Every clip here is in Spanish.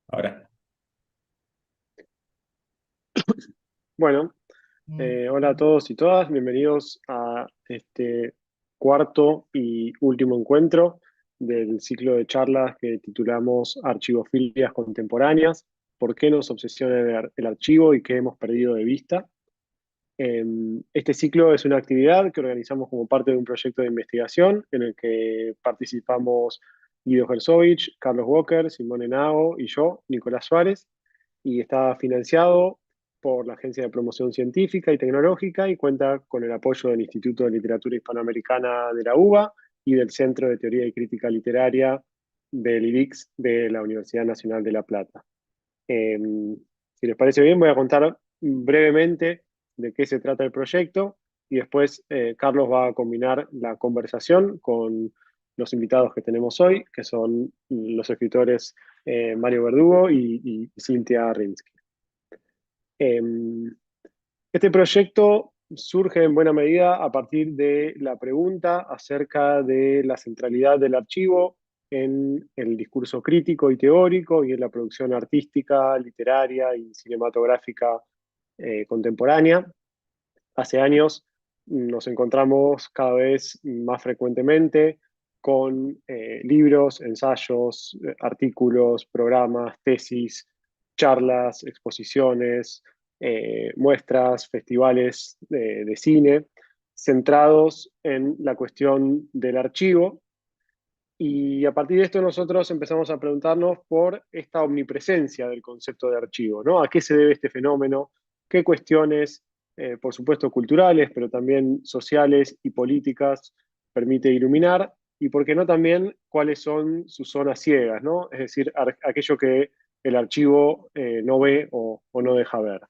Ahora. Bueno, hola a todos y todas, bienvenidos a este cuarto y último encuentro del ciclo de charlas que titulamos Archivofilias Contemporáneas, ¿por qué nos obsesiona el archivo y qué hemos perdido de vista? Este ciclo es una actividad que organizamos como parte de un proyecto de investigación en el que participamos Guido Herzovich, Carlos Walker, Simone Nago y yo, Nicolás Suárez, y está financiado por la Agencia de Promoción Científica y Tecnológica y cuenta con el apoyo del Instituto de Literatura Hispanoamericana de la UBA y del Centro de Teoría y Crítica Literaria del IDIX de la Universidad Nacional de La Plata. Eh, si les parece bien, voy a contar brevemente de qué se trata el proyecto y después Carlos va a combinar la conversación con los invitados que tenemos hoy, que son los escritores Mario Verdugo y Cintia Rinsky. Eh, este proyecto surge en buena medida a partir de la pregunta acerca de la centralidad del archivo en el discurso crítico y teórico y en la producción artística, literaria y cinematográfica contemporánea. Hace años nos encontramos cada vez más frecuentemente con libros, ensayos, artículos, programas, tesis, charlas, exposiciones, muestras, festivales de cine, centrados en la cuestión del archivo. Y a partir de esto nosotros empezamos a preguntarnos por esta omnipresencia del concepto de archivo, ¿no? ¿A qué se debe este fenómeno? ¿Qué cuestiones, por supuesto, culturales, pero también sociales y políticas permite iluminar? Y por qué no también cuáles son sus zonas ciegas, ¿no? Es decir, aquello que el archivo no ve o no deja ver.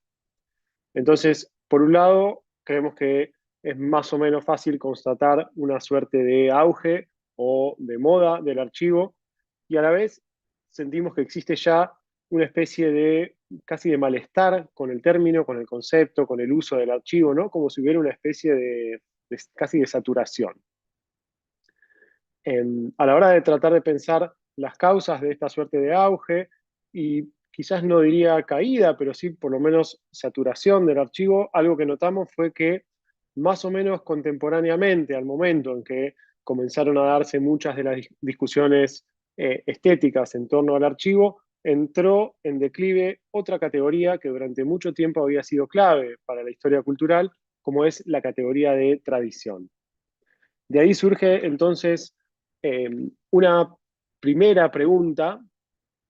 Entonces, por un lado, creemos que es más o menos fácil constatar una suerte de auge o de moda del archivo, y a la vez sentimos que existe ya una especie de casi de malestar con el término, con el concepto, con el uso del archivo, ¿no? Como si hubiera una especie de casi de saturación. A la hora de tratar de pensar las causas de esta suerte de auge, y quizás no diría caída, pero sí por lo menos saturación del archivo, algo que notamos fue que más o menos contemporáneamente al momento en que comenzaron a darse muchas de las discusiones estéticas en torno al archivo, entró en declive otra categoría que durante mucho tiempo había sido clave para la historia cultural, como es la categoría de tradición. De ahí surge entonces eh, una primera pregunta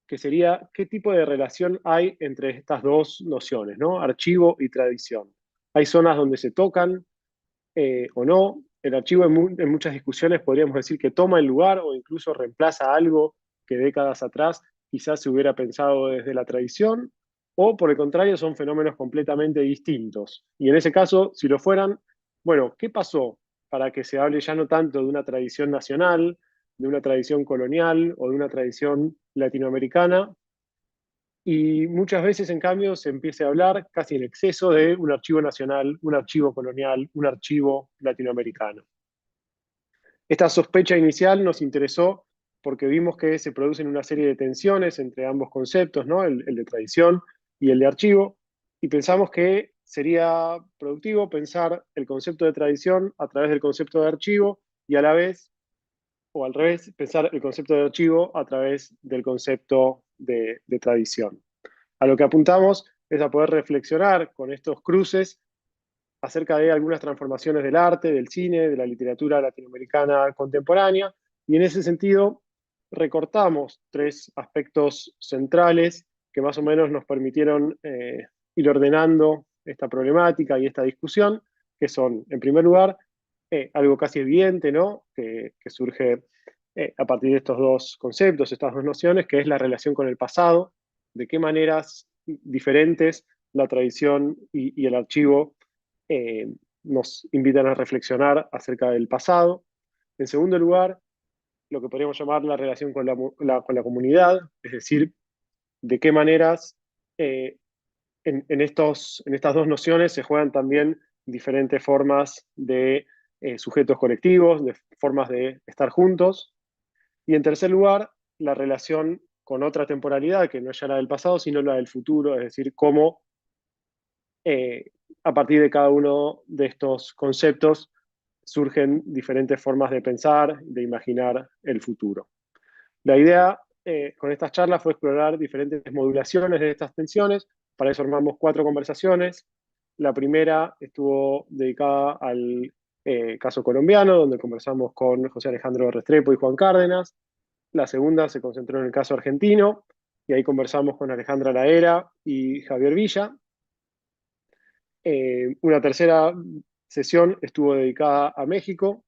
que sería, ¿qué tipo de relación hay entre estas dos nociones, ¿no? Archivo y tradición? ¿Hay zonas donde se tocan o no? El archivo en muchas discusiones podríamos decir que toma el lugar o incluso reemplaza algo que décadas atrás quizás se hubiera pensado desde la tradición, o por el contrario son fenómenos completamente distintos. Y en ese caso, si lo fueran, bueno, ¿qué pasó para que se hable ya no tanto de una tradición nacional, de una tradición colonial o de una tradición latinoamericana, y muchas veces, en cambio, se empieza a hablar casi en exceso de un archivo nacional, un archivo colonial, un archivo latinoamericano? Esta sospecha inicial nos interesó porque vimos que se producen una serie de tensiones entre ambos conceptos, ¿no? El de tradición y el de archivo, y pensamos que sería productivo pensar el concepto de tradición a través del concepto de archivo y a la vez, o al revés, pensar el concepto de archivo a través del concepto de tradición. A lo que apuntamos es a poder reflexionar con estos cruces acerca de algunas transformaciones del arte, del cine, de la literatura latinoamericana contemporánea, y en ese sentido recortamos tres aspectos centrales que más o menos nos permitieron ir ordenando esta problemática y esta discusión, que son, en primer lugar, algo casi evidente, ¿no? Que surge a partir de estos dos conceptos, estas dos nociones, que es la relación con el pasado, de qué maneras diferentes la tradición y el archivo eh, nos invitan a reflexionar acerca del pasado. En segundo lugar, lo que podríamos llamar la relación con con la comunidad, es decir, de qué maneras eh, en estas dos nociones se juegan también diferentes formas de sujetos colectivos, de formas de estar juntos. Y en tercer lugar, la relación con otra temporalidad que no es ya la del pasado, sino la del futuro, es decir, cómo eh, a partir de cada uno de estos conceptos surgen diferentes formas de pensar, de imaginar el futuro. La idea con estas charlas fue explorar diferentes modulaciones de estas tensiones. Para eso armamos 4 conversaciones. La primera estuvo dedicada al caso colombiano, donde conversamos con José Alejandro Restrepo y Juan Cárdenas. La segunda se concentró en el caso argentino, y ahí conversamos con Alejandra Laera y Javier Villa. Una tercera sesión estuvo dedicada a México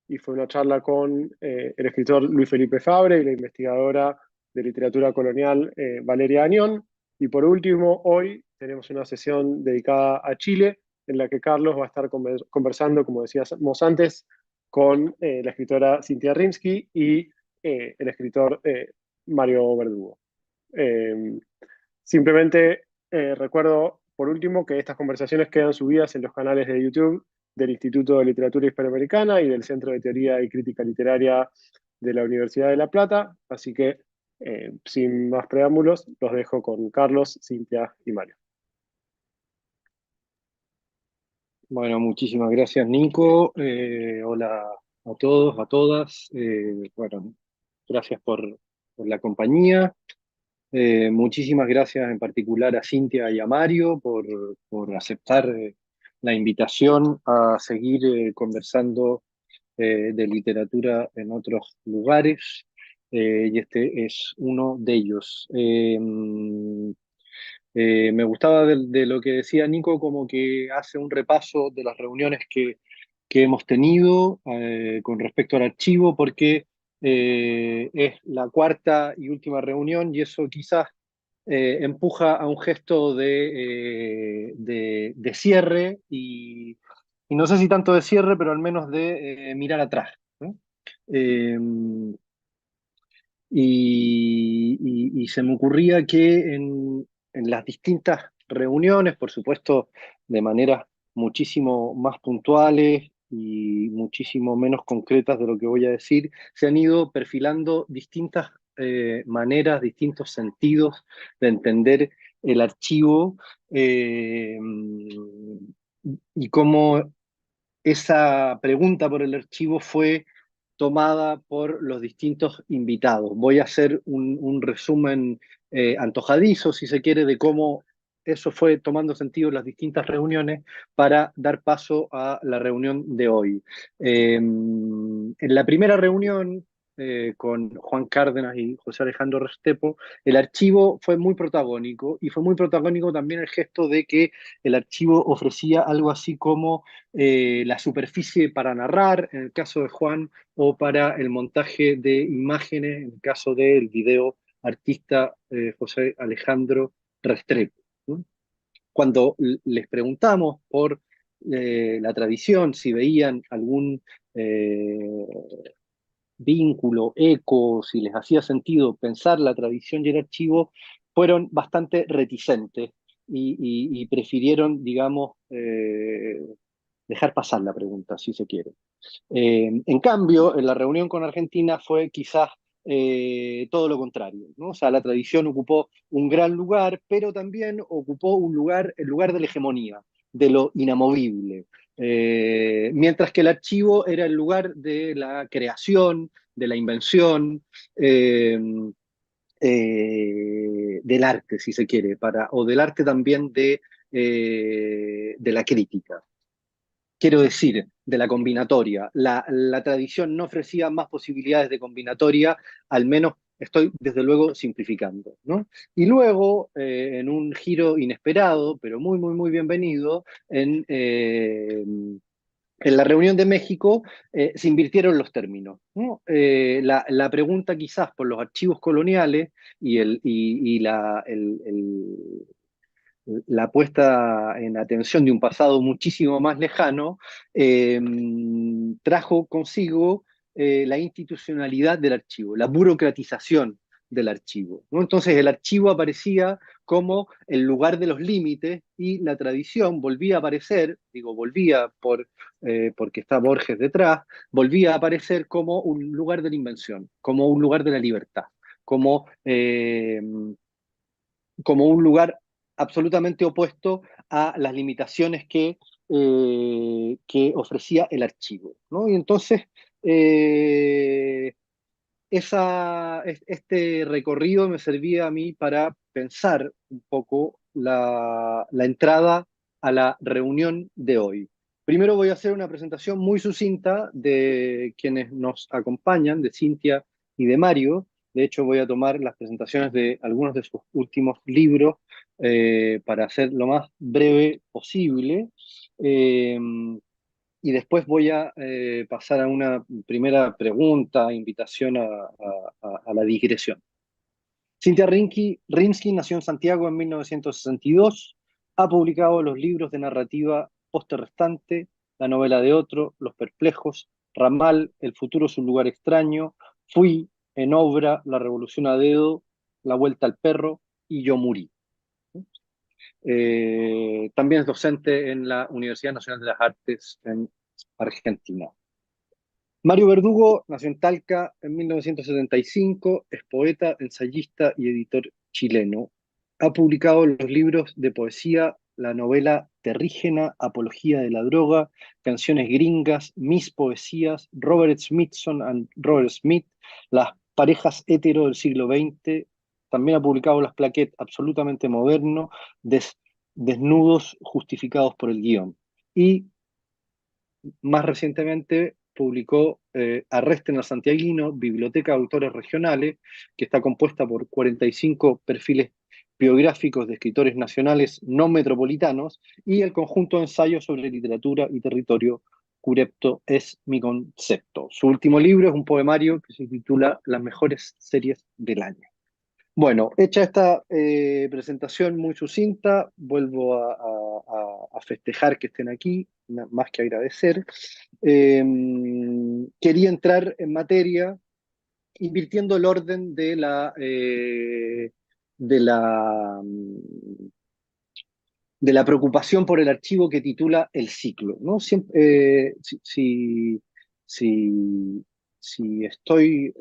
y fue una charla con el escritor Luis Felipe Fabre y la investigadora de literatura colonial Valeria Añón. Y por último, hoy tenemos una sesión dedicada a Chile, en la que Carlos va a estar conversando, como decíamos antes, con la escritora Cintia Rimsky y el escritor Mario Verdugo. Eh, Simplemente recuerdo, por último, que estas conversaciones quedan subidas en los canales de YouTube del Instituto de Literatura Hispanoamericana y del Centro de Teoría y Crítica Literaria de la Universidad de La Plata. Así que, sin más preámbulos, los dejo con Carlos, Cintia y Mario. Bueno, muchísimas gracias, Nico. Hola a todos, a todas. Bueno, gracias por la compañía. Muchísimas gracias en particular a Cintia y a Mario por aceptar la invitación a seguir conversando de literatura en otros lugares. Y este es uno de ellos. Me gustaba de lo que decía Nico, como que hace un repaso de las reuniones que hemos tenido con respecto al archivo, porque es la cuarta y última reunión y eso quizás empuja a un gesto de cierre y no sé si tanto de cierre, pero al menos de mirar atrás, ¿no? Eh, y se me ocurría que en las distintas reuniones, por supuesto, de maneras muchísimo más puntuales y muchísimo menos concretas de lo que voy a decir, se han ido perfilando distintas maneras, distintos sentidos de entender el archivo y cómo esa pregunta por el archivo fue tomada por los distintos invitados. Voy a hacer un resumen antojadizo, si se quiere, de cómo eso fue tomando sentido en las distintas reuniones para dar paso a la reunión de hoy. En la primera reunión con Juan Cárdenas y José Alejandro Restepo, el archivo fue muy protagónico y fue muy protagónico también el gesto de que el archivo ofrecía algo así como la superficie para narrar, en el caso de Juan, o para el montaje de imágenes, en el caso del video artista José Alejandro Restrepo, ¿no? Cuando les preguntamos por la tradición, si veían algún vínculo, eco, si les hacía sentido pensar la tradición y el archivo, fueron bastante reticentes y prefirieron, digamos, dejar pasar la pregunta, si se quiere. En cambio, en la reunión con Argentina fue quizás todo lo contrario, ¿no? O sea, la tradición ocupó un gran lugar, pero también ocupó un lugar, el lugar de la hegemonía, de lo inamovible. Mientras que el archivo era el lugar de la creación, de la invención, eh, del arte, si se quiere, o del arte también de la crítica. Quiero decir, de la combinatoria. La tradición no ofrecía más posibilidades de combinatoria, al menos estoy desde luego simplificando, ¿no? Y luego, en un giro inesperado, pero muy, muy, muy bienvenido, en la reunión de México se invirtieron los términos, ¿no? La pregunta quizás por los archivos coloniales y la puesta en atención de un pasado muchísimo más lejano, eh, trajo consigo la institucionalidad del archivo, la burocratización del archivo, ¿no? Entonces el archivo aparecía como el lugar de los límites y la tradición volvía a aparecer, digo volvía porque está Borges detrás, volvía a aparecer como un lugar de la invención, como un lugar de la libertad, como, como un lugar absolutamente opuesto a las limitaciones que ofrecía el archivo, ¿no? Y entonces, eh, este recorrido me servía a mí para pensar un poco la entrada a la reunión de hoy. Primero voy a hacer una presentación muy sucinta de quienes nos acompañan, de Cintia y de Mario. De hecho, voy a tomar las presentaciones de algunos de sus últimos libros para hacer lo más breve posible. Eh, y después voy a pasar a una primera pregunta, invitación a la digresión. Cintia Rinsky nació en Santiago en 1962. Ha publicado los libros de narrativa Poste Restante, La novela de otro, Los perplejos, Ramal, El futuro es un lugar extraño, Fui, En obra, La revolución a dedo, La vuelta al perro y Yo morí. También es docente en la Universidad Nacional de las Artes en Argentina. Mario Verdugo nació en Talca en 1975, es poeta, ensayista y editor chileno. Ha publicado los libros de poesía, la novela Terrígena, Apología de la droga, Canciones gringas, Mis poesías, Robert Smithson and Robert Smith, Las parejas hetero del siglo XX. También ha publicado las plaquettes Absolutamente moderno, Desnudos justificados por el guión. Y más recientemente publicó Arresten al Santiaguino, Biblioteca de Autores Regionales, que está compuesta por 45 perfiles biográficos de escritores nacionales no metropolitanos, y el conjunto de ensayos sobre literatura y territorio, Curepto es mi concepto. Su último libro es un poemario que se titula Las mejores series del año. Bueno, hecha esta presentación muy sucinta, vuelvo a festejar que estén aquí, más que agradecer. Eh, Quería entrar en materia invirtiendo el orden de la, de la preocupación por el archivo que titula El ciclo, ¿no? Si, si estoy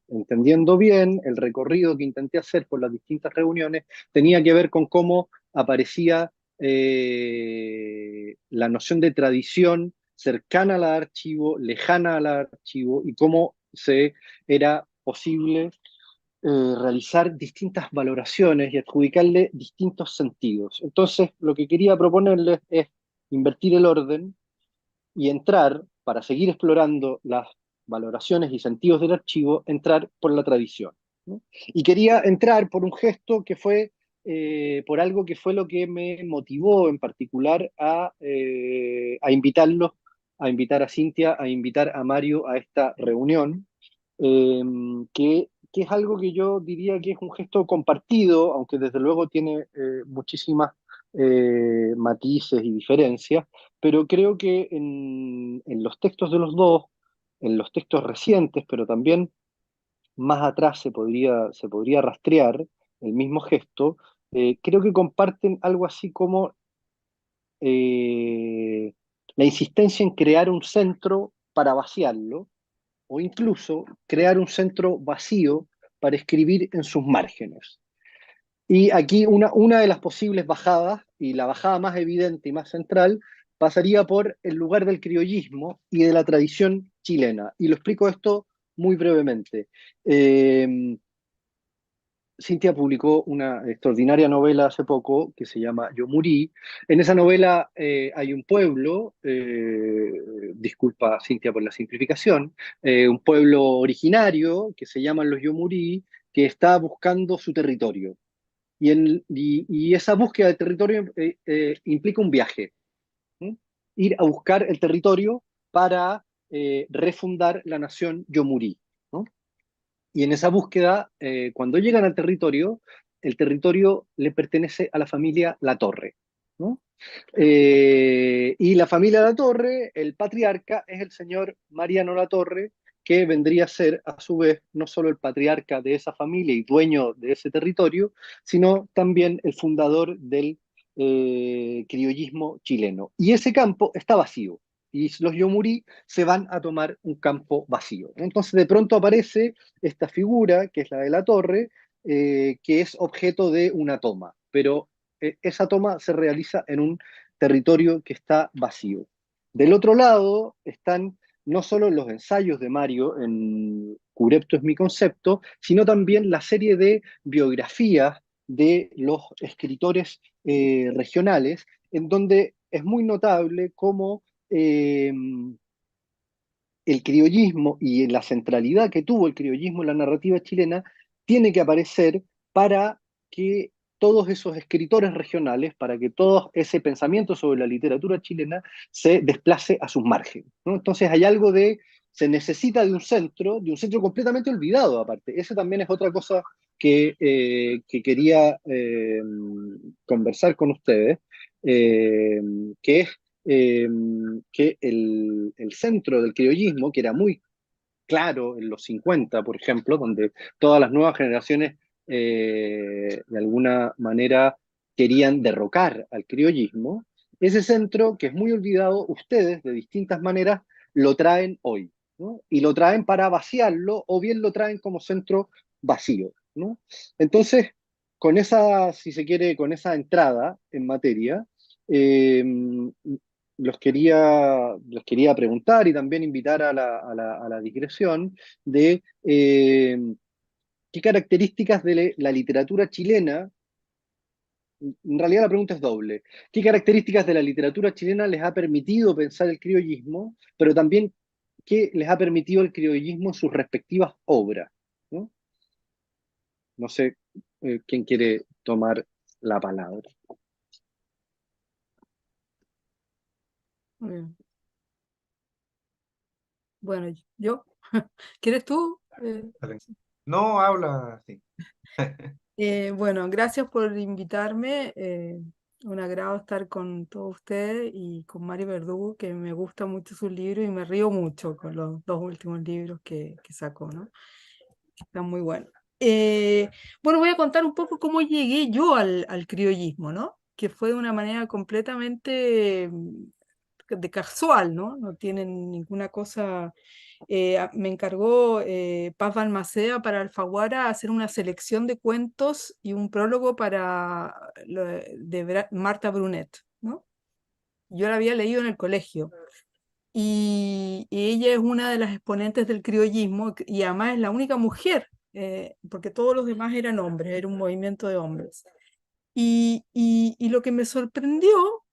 entendiendo bien, el recorrido que intenté hacer por las distintas reuniones tenía que ver con cómo aparecía la noción de tradición cercana al archivo, lejana al archivo, y cómo era posible realizar distintas valoraciones y adjudicarle distintos sentidos. Entonces, lo que quería proponerles es invertir el orden y entrar, para seguir explorando las valoraciones y sentidos del archivo, entrar por la tradición, ¿no? Y quería entrar por un gesto que fue, por algo que fue lo que me motivó en particular a invitarlos, a invitar a Cintia, a invitar a Mario a esta reunión, eh, que es algo que yo diría que es un gesto compartido, aunque desde luego tiene muchísimas matices y diferencias, pero creo que en los textos de los dos, en los textos recientes, pero también más atrás se podría rastrear el mismo gesto, creo que comparten algo así como eh, la insistencia en crear un centro para vaciarlo, o incluso crear un centro vacío para escribir en sus márgenes. Y aquí una de las posibles bajadas, y la bajada más evidente y más central, pasaría por el lugar del criollismo y de la tradición chilena. Y lo explico esto muy brevemente. Cintia publicó una extraordinaria novela hace poco que se llama Yo morí. En esa novela hay un pueblo, disculpa Cintia por la simplificación, un pueblo originario que se llaman los Yo morí, que está buscando su territorio. Y esa búsqueda de territorio implica un viaje, ¿sí? Ir a buscar el territorio para refundar la nación Yomurí, ¿no? Y en esa búsqueda, cuando llegan al territorio, el territorio le pertenece a la familia La Torre, ¿no? Y la familia La Torre, el patriarca, es el señor Mariano La Torre, que vendría a ser, a su vez, no solo el patriarca de esa familia y dueño de ese territorio, sino también el fundador del criollismo chileno. Y ese campo está vacío. y los Yomuri se van a tomar un campo vacío. Entonces de pronto aparece esta figura, que es la de la torre, que es objeto de una toma, pero esa toma se realiza en un territorio que está vacío. Del otro lado están no solo los ensayos de Mario en Curepto es mi concepto, sino también la serie de biografías de los escritores regionales, en donde es muy notable cómo el criollismo y la centralidad que tuvo el criollismo en la narrativa chilena tiene que aparecer para que todos esos escritores regionales, para que todo ese pensamiento sobre la literatura chilena se desplace a sus márgenes, ¿no? Entonces hay algo de, se necesita de un centro completamente olvidado aparte. Esa también es otra cosa que quería conversar con ustedes, eh, que es eh, que el centro del criollismo, que era muy claro en los 50, por ejemplo, donde todas las nuevas generaciones de alguna manera querían derrocar al criollismo, ese centro que es muy olvidado, ustedes de distintas maneras lo traen hoy, ¿no? Y lo traen para vaciarlo o bien lo traen como centro vacío, ¿no? Entonces, con esa, si se quiere, con esa entrada en materia, eh, los quería preguntar y también invitar a la digresión de qué características de la literatura chilena, en realidad la pregunta es doble, qué características de la literatura chilena les ha permitido pensar el criollismo, pero también qué les ha permitido el criollismo en sus respectivas obras, ¿no? No sé quién quiere tomar la palabra. Muy bien. Bueno, yo, ¿quieres tú? Dale. No, habla, sí. Bueno, gracias por invitarme. Un agrado estar con todos ustedes y con Mario Verdugo, que me gusta mucho su libro y me río mucho con los dos últimos libros que sacó, ¿no? Están muy buenos. Bueno, voy a contar un poco cómo llegué yo al criollismo, ¿no? Que fue de una manera completamente de casual, ¿no? No tienen ninguna cosa. Me encargó Paz Balmaceda para Alfaguara hacer una selección de cuentos y un prólogo para Marta Brunet, ¿no? Yo la había leído en el colegio. Y ella es una de las exponentes del criollismo y además es la única mujer, porque todos los demás eran hombres, era un movimiento de hombres. Y lo que me sorprendió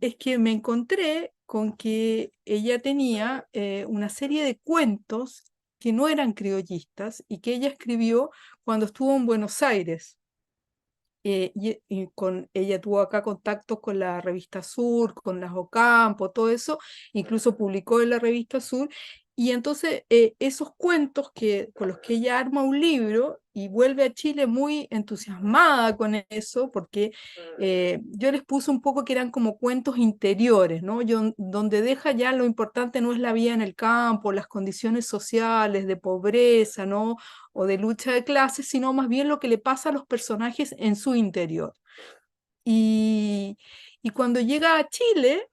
es que me encontré con que ella tenía una serie de cuentos que no eran criollistas y que ella escribió cuando estuvo en Buenos Aires. Ella tuvo acá contactos con la revista Sur, con las Ocampo, todo eso, incluso publicó en la revista Sur, y entonces esos cuentos con los que ella arma un libro y vuelve a Chile muy entusiasmada con eso, porque yo les puse un poco que eran como cuentos interiores, ¿no? Donde deja ya lo importante no es la vida en el campo, las condiciones sociales de pobreza, ¿no? O de lucha de clases, sino más bien lo que le pasa a los personajes en su interior. Y, y cuando llega a Chile,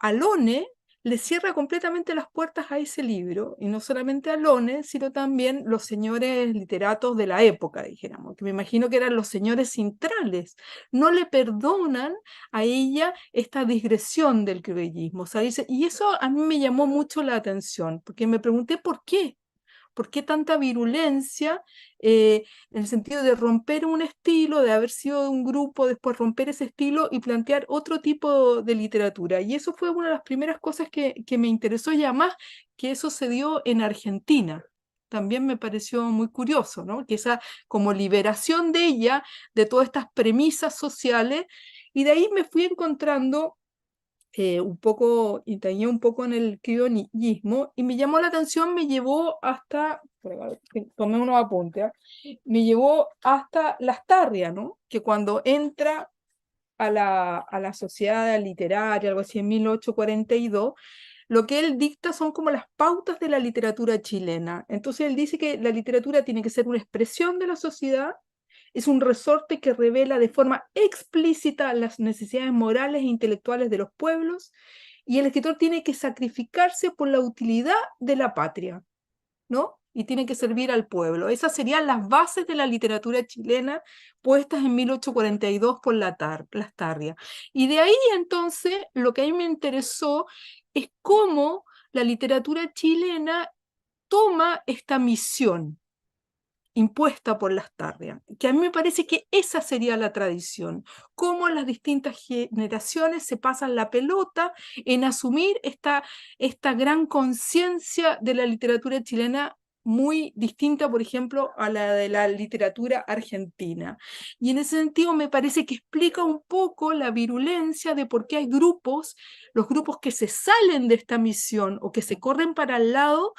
Alone le cierra completamente las puertas a ese libro, y no solamente Alone, sino también los señores literatos de la época, dijéramos, que me imagino que eran los señores centrales. No le perdonan a ella esta digresión del criollismo. O sea, y eso a mí me llamó mucho la atención, porque me pregunté por qué. ¿Por qué tanta virulencia en el sentido de romper un estilo, de haber sido de un grupo, después romper ese estilo y plantear otro tipo de literatura? Y eso fue una de las primeras cosas que me interesó, y además que eso se dio en Argentina. También me pareció muy curioso, ¿no? Que esa como liberación de ella, de todas estas premisas sociales, y de ahí me fui encontrando un poco, indagué un poco en el criollismo y me llamó la atención, me llevó hasta, tomé unos apuntes, me llevó hasta Lastarria, ¿no? Que cuando entra a la sociedad literaria, algo así en 1842, lo que él dicta son como las pautas de la literatura chilena. Entonces él dice que la literatura tiene que ser una expresión de la sociedad, es un resorte que revela de forma explícita las necesidades morales e intelectuales de los pueblos y el escritor tiene que sacrificarse por la utilidad de la patria, ¿no? Y tiene que servir al pueblo. Esas serían las bases de la literatura chilena puestas en 1842 por Lastarria. Y de ahí entonces lo que a mí me interesó es cómo la literatura chilena toma esta misión impuesta por Lastarria, que a mí me parece que esa sería la tradición, cómo las distintas generaciones se pasan la pelota en asumir esta gran conciencia de la literatura chilena muy distinta, por ejemplo, a la de la literatura argentina. Y en ese sentido me parece que explica un poco la virulencia de por qué hay grupos, los grupos que se salen de esta misión o que se corren para el lado,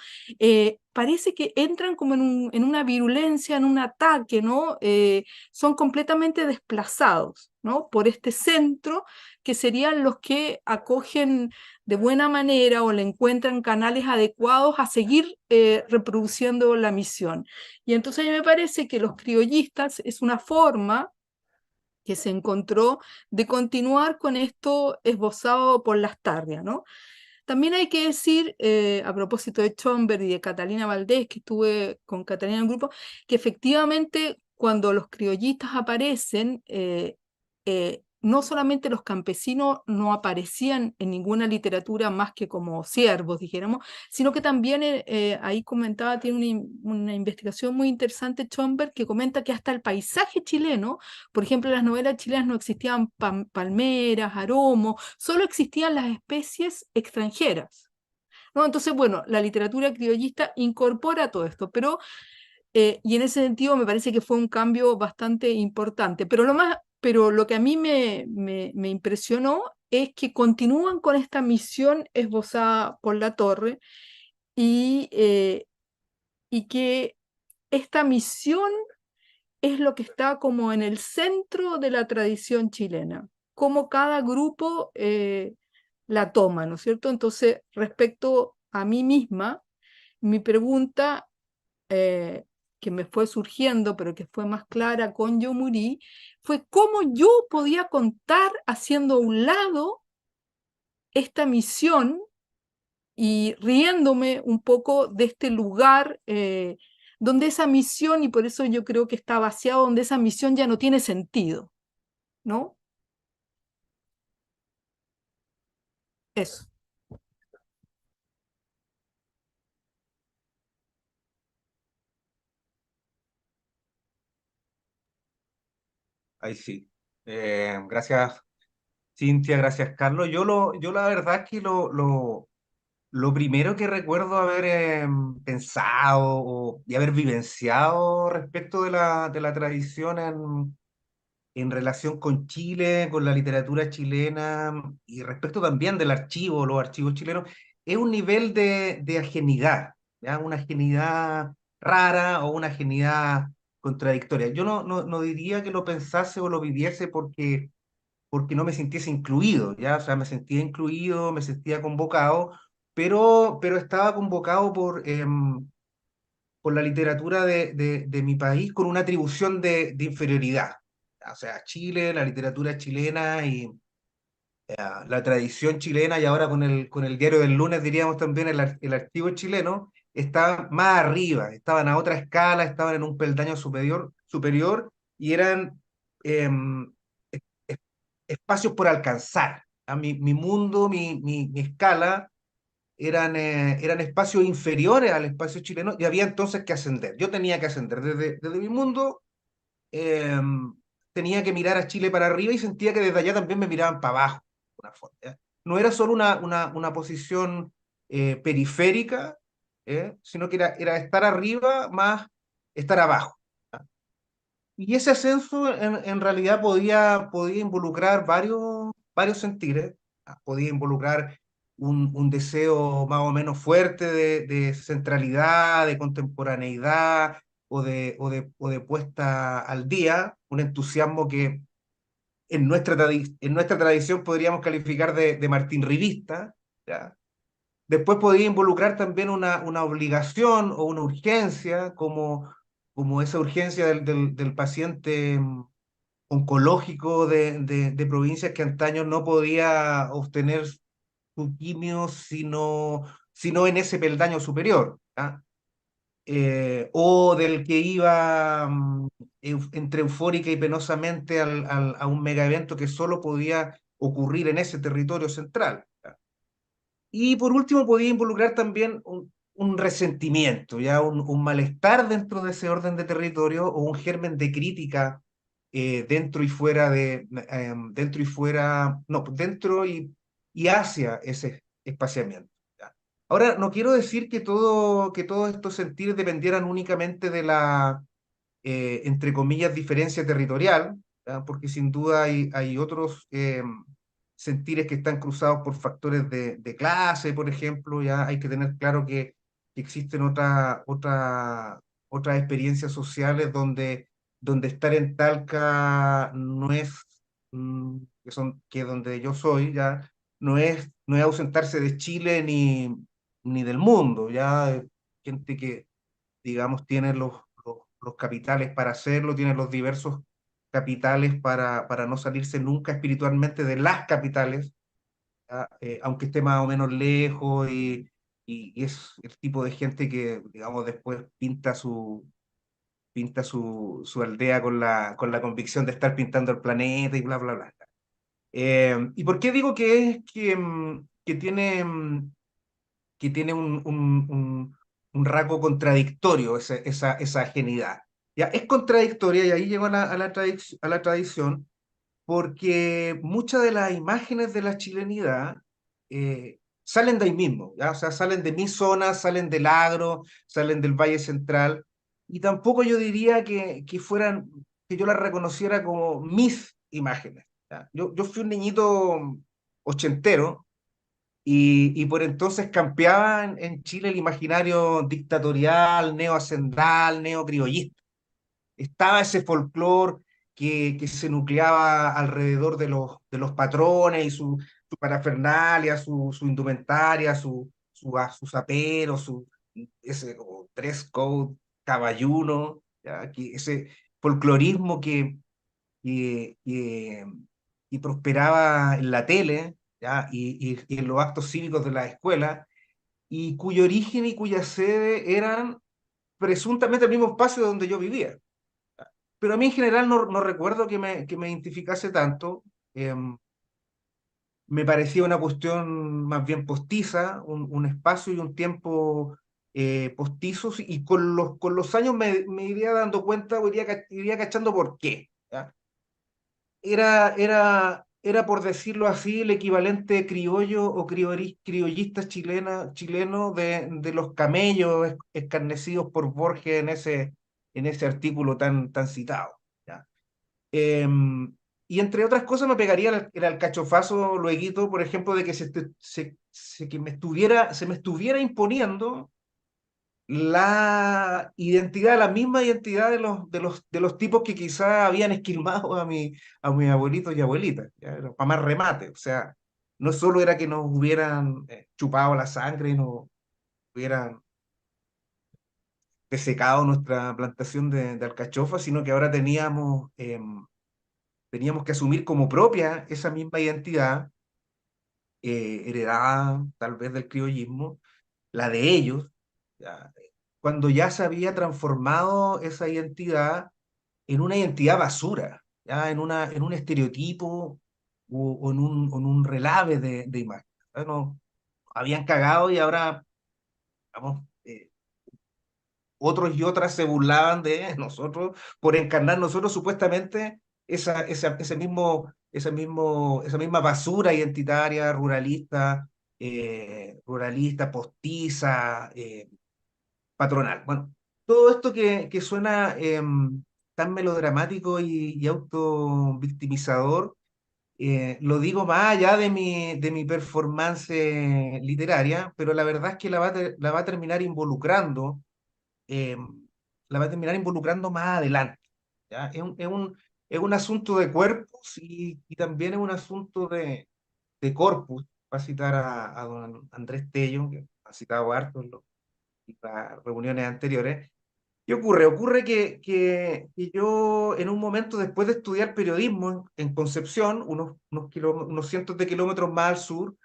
parece que entran como en una virulencia, en un ataque, ¿no? Son completamente desplazados, ¿no? Por este centro, que serían los que acogen de buena manera o le encuentran canales adecuados a seguir reproduciendo la misión. Y entonces a mí me parece que los criollistas es una forma que se encontró de continuar con esto esbozado por Lastarria, ¿no? También hay que decir, a propósito de Schomberg y de Catalina Valdés, que estuve con Catalina en el grupo, que efectivamente cuando los criollistas aparecen, no solamente los campesinos no aparecían en ninguna literatura más que como siervos, dijéramos, sino que también ahí comentaba, tiene una investigación muy interesante Schomberg, que comenta que hasta el paisaje chileno, por ejemplo, en las novelas chilenas no existían palmeras, aromos, solo existían las especies extranjeras, ¿no? Entonces, bueno, la literatura criollista incorpora todo esto, pero y en ese sentido me parece que fue un cambio bastante importante. Pero lo que a mí me impresionó es que continúan con esta misión esbozada por Latorre y que esta misión es lo que está como en el centro de la tradición chilena, cómo cada grupo la toma, ¿no es cierto? Entonces, respecto a mí misma, mi pregunta que me fue surgiendo, pero que fue más clara con Yo Morí, fue cómo yo podía contar haciendo a un lado esta misión y riéndome un poco de este lugar donde esa misión, y por eso yo creo que está vaciado, donde esa misión ya no tiene sentido, ¿no? Eso. Ahí sí. Gracias, Cintia, gracias, Carlos. Yo la verdad es que lo primero que recuerdo haber pensado y haber vivenciado respecto de la tradición en relación con Chile, con la literatura chilena y respecto también del archivo, los archivos chilenos, es un nivel de ajenidad, ¿ya? Una ajenidad rara o una ajenidad contradictoria. Yo no diría que lo pensase o lo viviese porque no me sintiese incluido, ¿ya? O sea, me sentía incluido, me sentía convocado, pero estaba convocado por la literatura de mi país con una atribución de inferioridad. O sea, Chile, la literatura chilena y la tradición chilena, y ahora con el diario del lunes diríamos también el archivo chileno, estaban más arriba, estaban a otra escala, estaban en un peldaño superior y eran em, es- espacios por alcanzar. Mi mundo, mi escala eran espacios inferiores al espacio chileno y había entonces que ascender. Yo tenía que ascender desde mi mundo, eh, tenía que mirar a Chile para arriba y sentía que desde allá también me miraban para abajo. De una forma, ¿ya? No era solo una posición periférica, sino que era estar arriba más estar abajo. Y ese ascenso en realidad podía involucrar varios sentires, podía involucrar un deseo más o menos fuerte de centralidad, de contemporaneidad o de puesta al día, un entusiasmo que en nuestra tradición podríamos calificar de Martín Rivista, ¿ya? Después podía involucrar también una obligación o una urgencia, como esa urgencia del paciente oncológico de provincias que antaño no podía obtener Puquimio, sino en ese peldaño superior, ¿ah? O del que iba entre eufórica y penosamente a un mega evento que solo podía ocurrir en ese territorio central, ¿ya? Y por último podía involucrar también un resentimiento, ya un malestar dentro de ese orden de territorio o un germen de crítica dentro y fuera dentro y fuera, no, dentro y hacia ese espaciamiento, ¿ya? Ahora, no quiero decir que todos estos sentires dependieran únicamente de la, entre comillas, diferencia territorial, ¿ya? Porque sin duda hay otros sentires que están cruzados por factores de clase, por ejemplo. Ya hay que tener claro que existen otras experiencias sociales donde estar en Talca no es, que donde yo soy, ya no es ausentarse de Chile ni del mundo, ya gente que digamos, tiene los capitales para hacerlo, tiene los diversos capitales para no salirse nunca espiritualmente de las capitales, ¿ya? Aunque esté más o menos lejos y es el tipo de gente que, digamos, después pinta su aldea con la convicción de estar pintando el planeta y bla, bla, bla. ¿Y por qué digo que es que tiene un rasgo contradictorio esa ajenidad? Ya, es contradictoria y ahí llego a la tradición, porque muchas de las imágenes de la chilenidad salen de ahí mismo, ¿ya? O sea, salen de mi zona, salen del agro, salen del Valle Central, y tampoco yo diría que yo las reconociera como mis imágenes, ¿ya? Yo fui un niñito ochentero, y por entonces campeaba en Chile el imaginario dictatorial, neohacendal, neocriollista. Estaba ese folclore que se nucleaba alrededor de los patrones y su parafernalia, su indumentaria, sus aperos, ese como dress code caballuno, ¿ya? Ese folclorismo que, y prosperaba en la tele, ¿ya? Y en los actos cívicos de la escuela, y cuyo origen y cuya sede eran presuntamente el mismo espacio donde yo vivía. Pero a mí en general no recuerdo que me identificase tanto. Me parecía una cuestión más bien postiza, un espacio y un tiempo postizos, y con los años me iría dando cuenta, o iría cachando por qué, ¿ya? Era, por decirlo así, el equivalente criollo o criollista chileno de los camellos escarnecidos por Borges en ese artículo tan citado, ¿ya? Y entre otras cosas me pegaría el alcachofazo lueguito, por ejemplo, de que que se me estuviera imponiendo la misma identidad de los tipos que quizá habían esquilmado a mis abuelitos y abuelitas, ¿ya? Para más remate. O sea, no solo era que nos hubieran chupado la sangre y nos hubieran desecado nuestra plantación de alcachofa, sino que ahora teníamos que asumir como propia esa misma identidad, heredada tal vez del criollismo, la de ellos, ya, cuando ya se había transformado esa identidad en una identidad basura, ya, en un estereotipo o en un relave de imagen. Ya no, habían cagado y ahora, vamos, otros y otras se burlaban de nosotros por encarnar nosotros supuestamente esa misma basura identitaria, ruralista, postiza, patronal. Bueno, todo esto que suena tan melodramático y autovictimizador, lo digo más allá de mi performance literaria, pero la verdad es que la va a terminar involucrando, eh, más adelante, ¿ya? Es un asunto de cuerpos y también es un asunto de corpus, para citar a don Andrés Tello, que ha citado harto en las reuniones anteriores. ¿Qué ocurre? Ocurre que yo en un momento, después de estudiar periodismo en Concepción, unos cientos de kilómetros más al sur,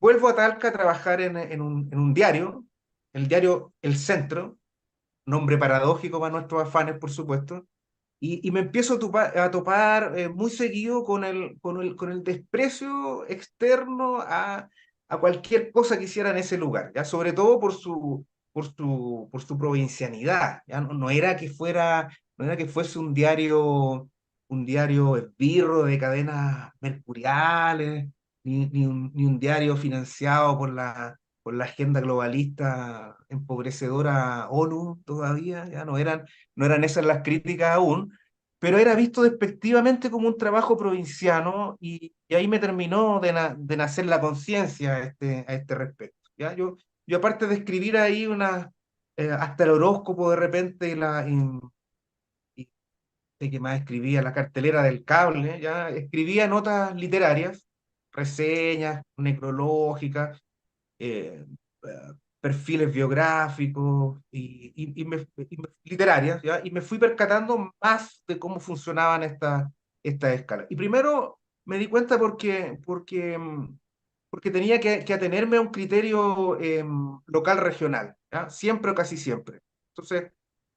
vuelvo a Talca a trabajar en un diario, el diario El Centro, nombre paradójico para nuestros afanes, por supuesto, y me empiezo a topar muy seguido con el desprecio externo a cualquier cosa que hiciera en ese lugar, ¿ya? Sobre todo por su provincianidad, ¿ya? No era que fuera, no era que fuese un diario esbirro de cadenas mercuriales, ni un diario financiado por la agenda globalista empobrecedora ONU todavía, ya no eran esas las críticas aún, pero era visto despectivamente como un trabajo provinciano y ahí me terminó de nacer la conciencia a este respecto. ¿Ya? Yo aparte de escribir ahí hasta el horóscopo de repente y sé que más escribía la cartelera del cable, ya escribía notas literarias, reseñas necrológicas, eh, perfiles biográficos literarias, ¿ya? Y me fui percatando más de cómo funcionaban estas escalas. Y primero me di cuenta porque tenía que atenerme a un criterio local regional, ¿ya? Siempre o casi siempre. Entonces,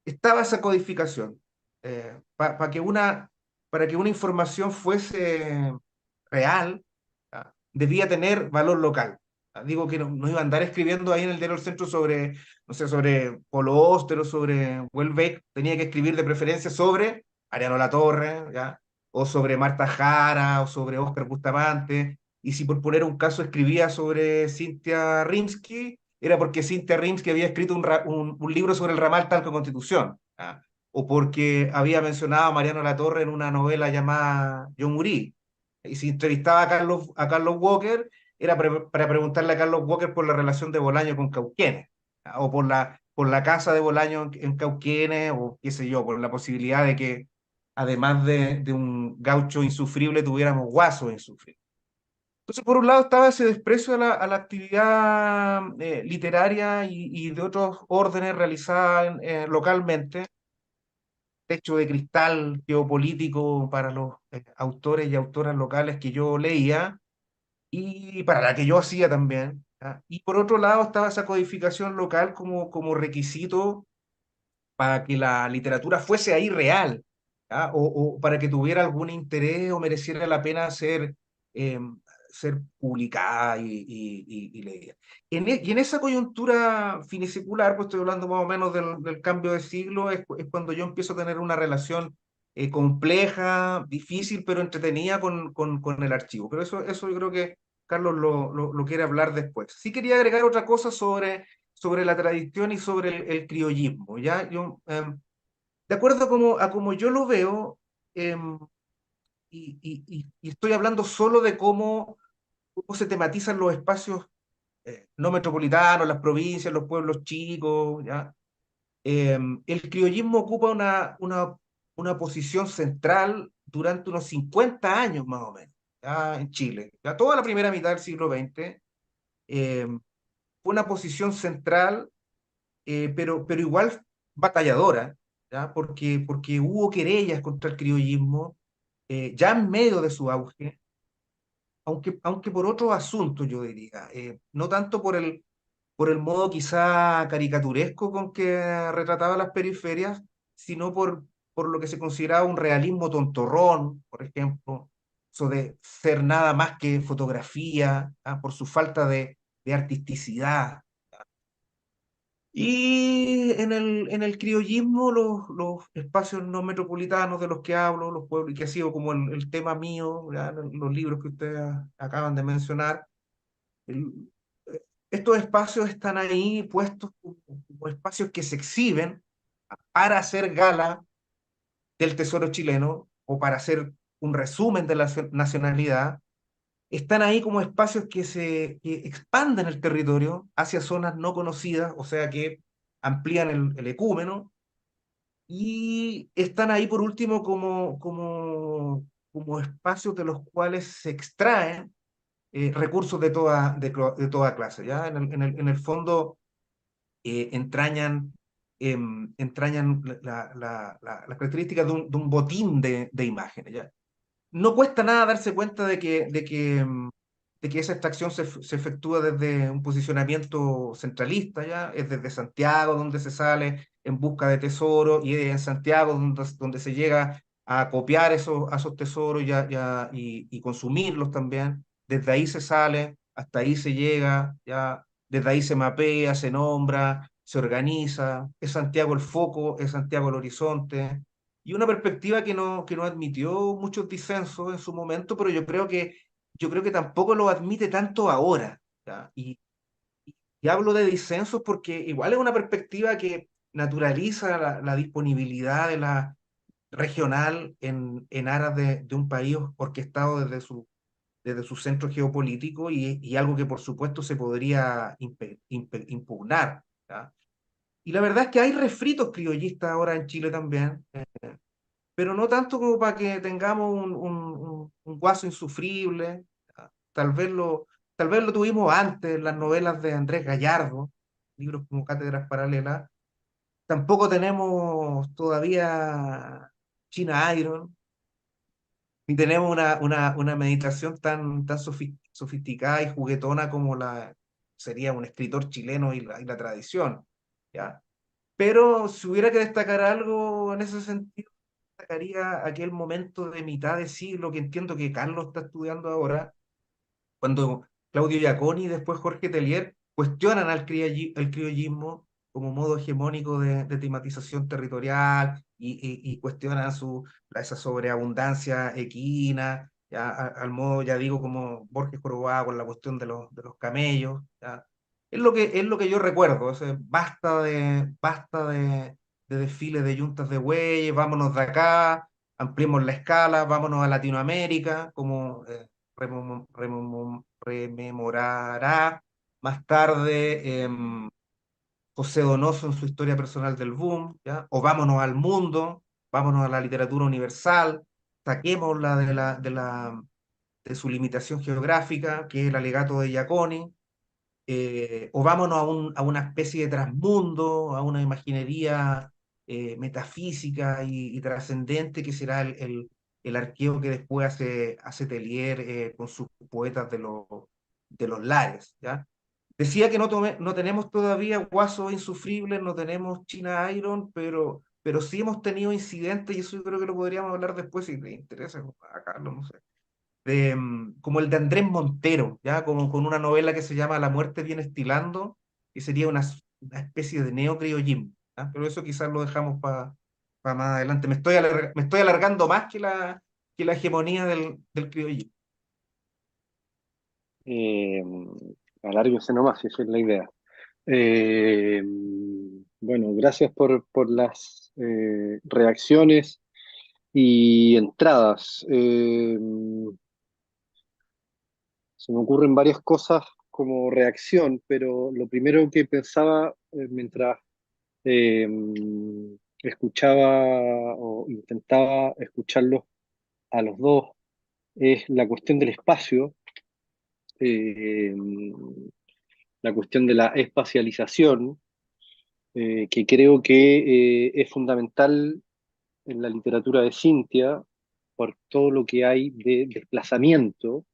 estaba esa codificación. Para que una información fuese real, ¿ya? Debía tener valor local. Digo que no iba a andar escribiendo ahí en el diario del centro sobre, no sé, sobre Polo Oster o sobre Welbeck. Tenía que escribir de preferencia sobre Ariano Latorre, ¿ya? O sobre Marta Jara, o sobre Óscar Bustamante. Y si por poner un caso escribía sobre Cintia Rimsky, era porque Cintia Rimsky había escrito un libro sobre el ramal Talca Constitución, ¿ya? O porque había mencionado a Mariano Latorre en una novela llamada Yo Murí. Y si entrevistaba a Carlos Walker, era para preguntarle a Carlos Walker por la relación de Bolaño con Cauquenes, ¿ya? O por la casa de Bolaño en Cauquenes, o qué sé yo, por la posibilidad de que, además de un gaucho insufrible, tuviéramos guasos insufribles. Entonces, por un lado estaba ese desprecio a la actividad literaria y de otros órdenes realizada localmente, techo de cristal geopolítico para los autores y autoras locales que yo leía y para la que yo hacía también, ¿ya? Y por otro lado estaba esa codificación local como requisito para que la literatura fuese ahí real, ¿ya? O para que tuviera algún interés o mereciera la pena eh, ser publicada y leída. Y en esa coyuntura finisecular, pues estoy hablando más o menos del cambio de siglo, es cuando yo empiezo a tener una relación compleja, difícil, pero entretenida con el archivo. Pero eso yo creo que Carlos lo quiere hablar después. Sí quería agregar otra cosa sobre la tradición y sobre el criollismo, ¿ya? De acuerdo a como yo lo veo, em, y estoy hablando solo de cómo se tematizan los espacios no metropolitanos, las provincias, los pueblos chicos, ¿ya? El criollismo ocupa una posición central durante unos 50 años más o menos, ¿ya? En Chile. Ya toda la primera mitad del siglo XX fue una posición central pero igual batalladora, ¿ya? Porque hubo querellas contra el criollismo ya en medio de su auge, aunque por otros asuntos, yo diría, no tanto por el modo quizá caricaturesco con que retrataba las periferias, sino por lo que se consideraba un realismo tontorrón, por ejemplo, eso de ser nada más que fotografía, ¿ah? Por su falta de artisticidad. Y en el criollismo, los espacios no metropolitanos de los que hablo, los pueblos, y que ha sido como el tema mío, ¿ya? Los libros que ustedes acaban de mencionar, el- estos espacios están ahí puestos como espacios que se exhiben para hacer gala del tesoro chileno o para hacer un resumen de la nacionalidad. Están ahí como espacios que expanden el territorio hacia zonas no conocidas, o sea que amplían el ecúmeno, y están ahí por último como espacios de los cuales se extraen recursos de toda clase, ¿ya? En el fondo entrañan, entrañan las características de un botín de imágenes, ¿ya? No cuesta nada darse cuenta de que esa extracción se efectúa desde un posicionamiento centralista, ¿ya? Es desde Santiago donde se sale en busca de tesoros y es en Santiago donde se llega a copiar a esos tesoros y consumirlos también. Desde ahí se sale, hasta ahí se llega, ¿ya? Desde ahí se mapea, se nombra, se organiza. Es Santiago el foco, es Santiago el horizonte. Y una perspectiva que no admitió muchos disensos en su momento, pero yo creo que tampoco lo admite tanto ahora, ¿ya? Y hablo de disensos porque igual es una perspectiva que naturaliza la disponibilidad de la regional en aras de un país orquestado desde su centro geopolítico y algo que por supuesto se podría impugnar, ¿ya? Y la verdad es que hay refritos criollistas ahora en Chile también, pero no tanto como para que tengamos un guaso insufrible. ¿Ya? Tal vez lo tuvimos antes en las novelas de Andrés Gallardo, libros como Cátedras Paralelas. Tampoco tenemos todavía China Iron, ni tenemos una meditación tan sofisticada y juguetona como sería un escritor chileno y la tradición, ¿ya? Pero si hubiera que destacar algo en ese sentido, destacaría aquel momento de mitad de siglo que entiendo que Carlos está estudiando ahora, cuando Claudio Giaconi y después Jorge Tellier cuestionan al criollismo como modo hegemónico de tematización territorial y cuestionan esa sobreabundancia equina, ya, al modo, ya digo, como Borges Jorobado con la cuestión de los camellos. Ya. Es lo que yo recuerdo, basta de desfiles de yuntas de bueyes, vámonos de acá, ampliemos la escala, vámonos a Latinoamérica, como rememorará más tarde José Donoso en su historia personal del boom, ¿ya? O vámonos al mundo, vámonos a la literatura universal, saquémosla de su limitación geográfica, que es el alegato de Giaconi, o vámonos a una especie de transmundo, a una imaginería metafísica y trascendente que será el arqueo que después hace Tellier con sus poetas de los lares, ¿ya? Decía que no tenemos todavía Guaso Insufrible, no tenemos China Iron, pero sí hemos tenido incidentes, y eso yo creo que lo podríamos hablar después si le interesa a Carlos, no sé, como el de Andrés Montero, ¿ya? Como con una novela que se llama La muerte viene estilando, que sería una especie de neocriollismo, ¿ya? Pero eso quizás lo dejamos para más adelante. Me estoy alargando más que la hegemonía del criollismo. Eh, Alárguese nomás, si esa es la idea. Eh, bueno, gracias por las reacciones y entradas. Se me ocurren varias cosas como reacción, pero lo primero que pensaba mientras eh, escuchaba o intentaba escucharlos a los dos es la cuestión del espacio, eh, la cuestión de la espacialización, que creo que es fundamental en la literatura de Cintia por todo lo que hay de desplazamiento,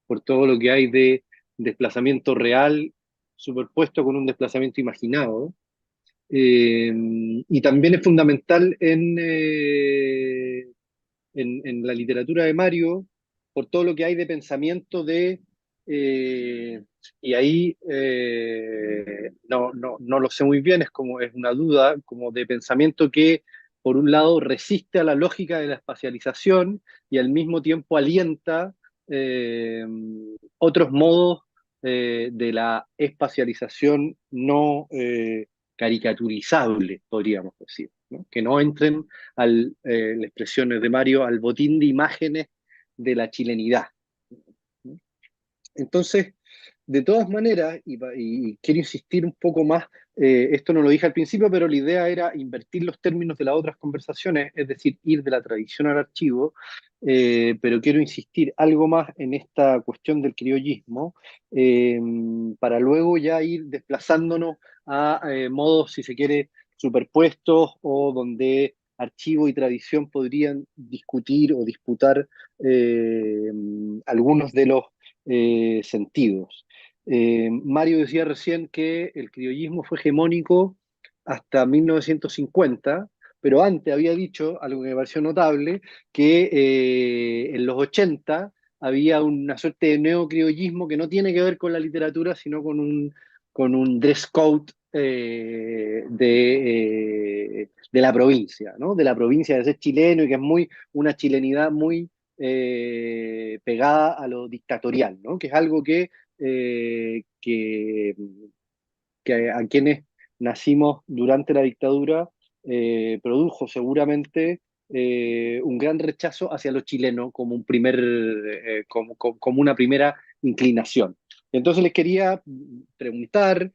por todo lo que hay de desplazamiento real superpuesto con un desplazamiento imaginado. Y también es fundamental en la literatura de Mario por todo lo que hay de pensamiento eh, y ahí no lo sé muy bien, es como es una duda, como de pensamiento que por un lado resiste a la lógica de la espacialización y al mismo tiempo alienta eh, otros modos de la espacialización no caricaturizable, podríamos decir, ¿no? Que no entren las expresiones de Mario, al botín de imágenes de la chilenidad. ¿No? Entonces, de todas maneras, y quiero insistir un poco más, esto no lo dije al principio, pero la idea era invertir los términos de las otras conversaciones, es decir, ir de la tradición al archivo, pero quiero insistir algo más en esta cuestión del criollismo, eh, para luego ya ir desplazándonos a modos, si se quiere, superpuestos o donde archivo y tradición podrían discutir o disputar algunos de los sentidos. Mario decía recién que el criollismo fue hegemónico hasta 1950, pero antes había dicho, algo que me pareció notable, que en los 80 había una suerte de neocriollismo que no tiene que ver con la literatura, sino con un dress code de la provincia, ¿no? De la provincia de ser chileno y que es muy una chilenidad muy pegada a lo dictatorial, ¿no? Que es algo que a quienes nacimos durante la dictadura produjo seguramente un gran rechazo hacia lo chileno como, como una primera inclinación. Entonces les quería preguntar,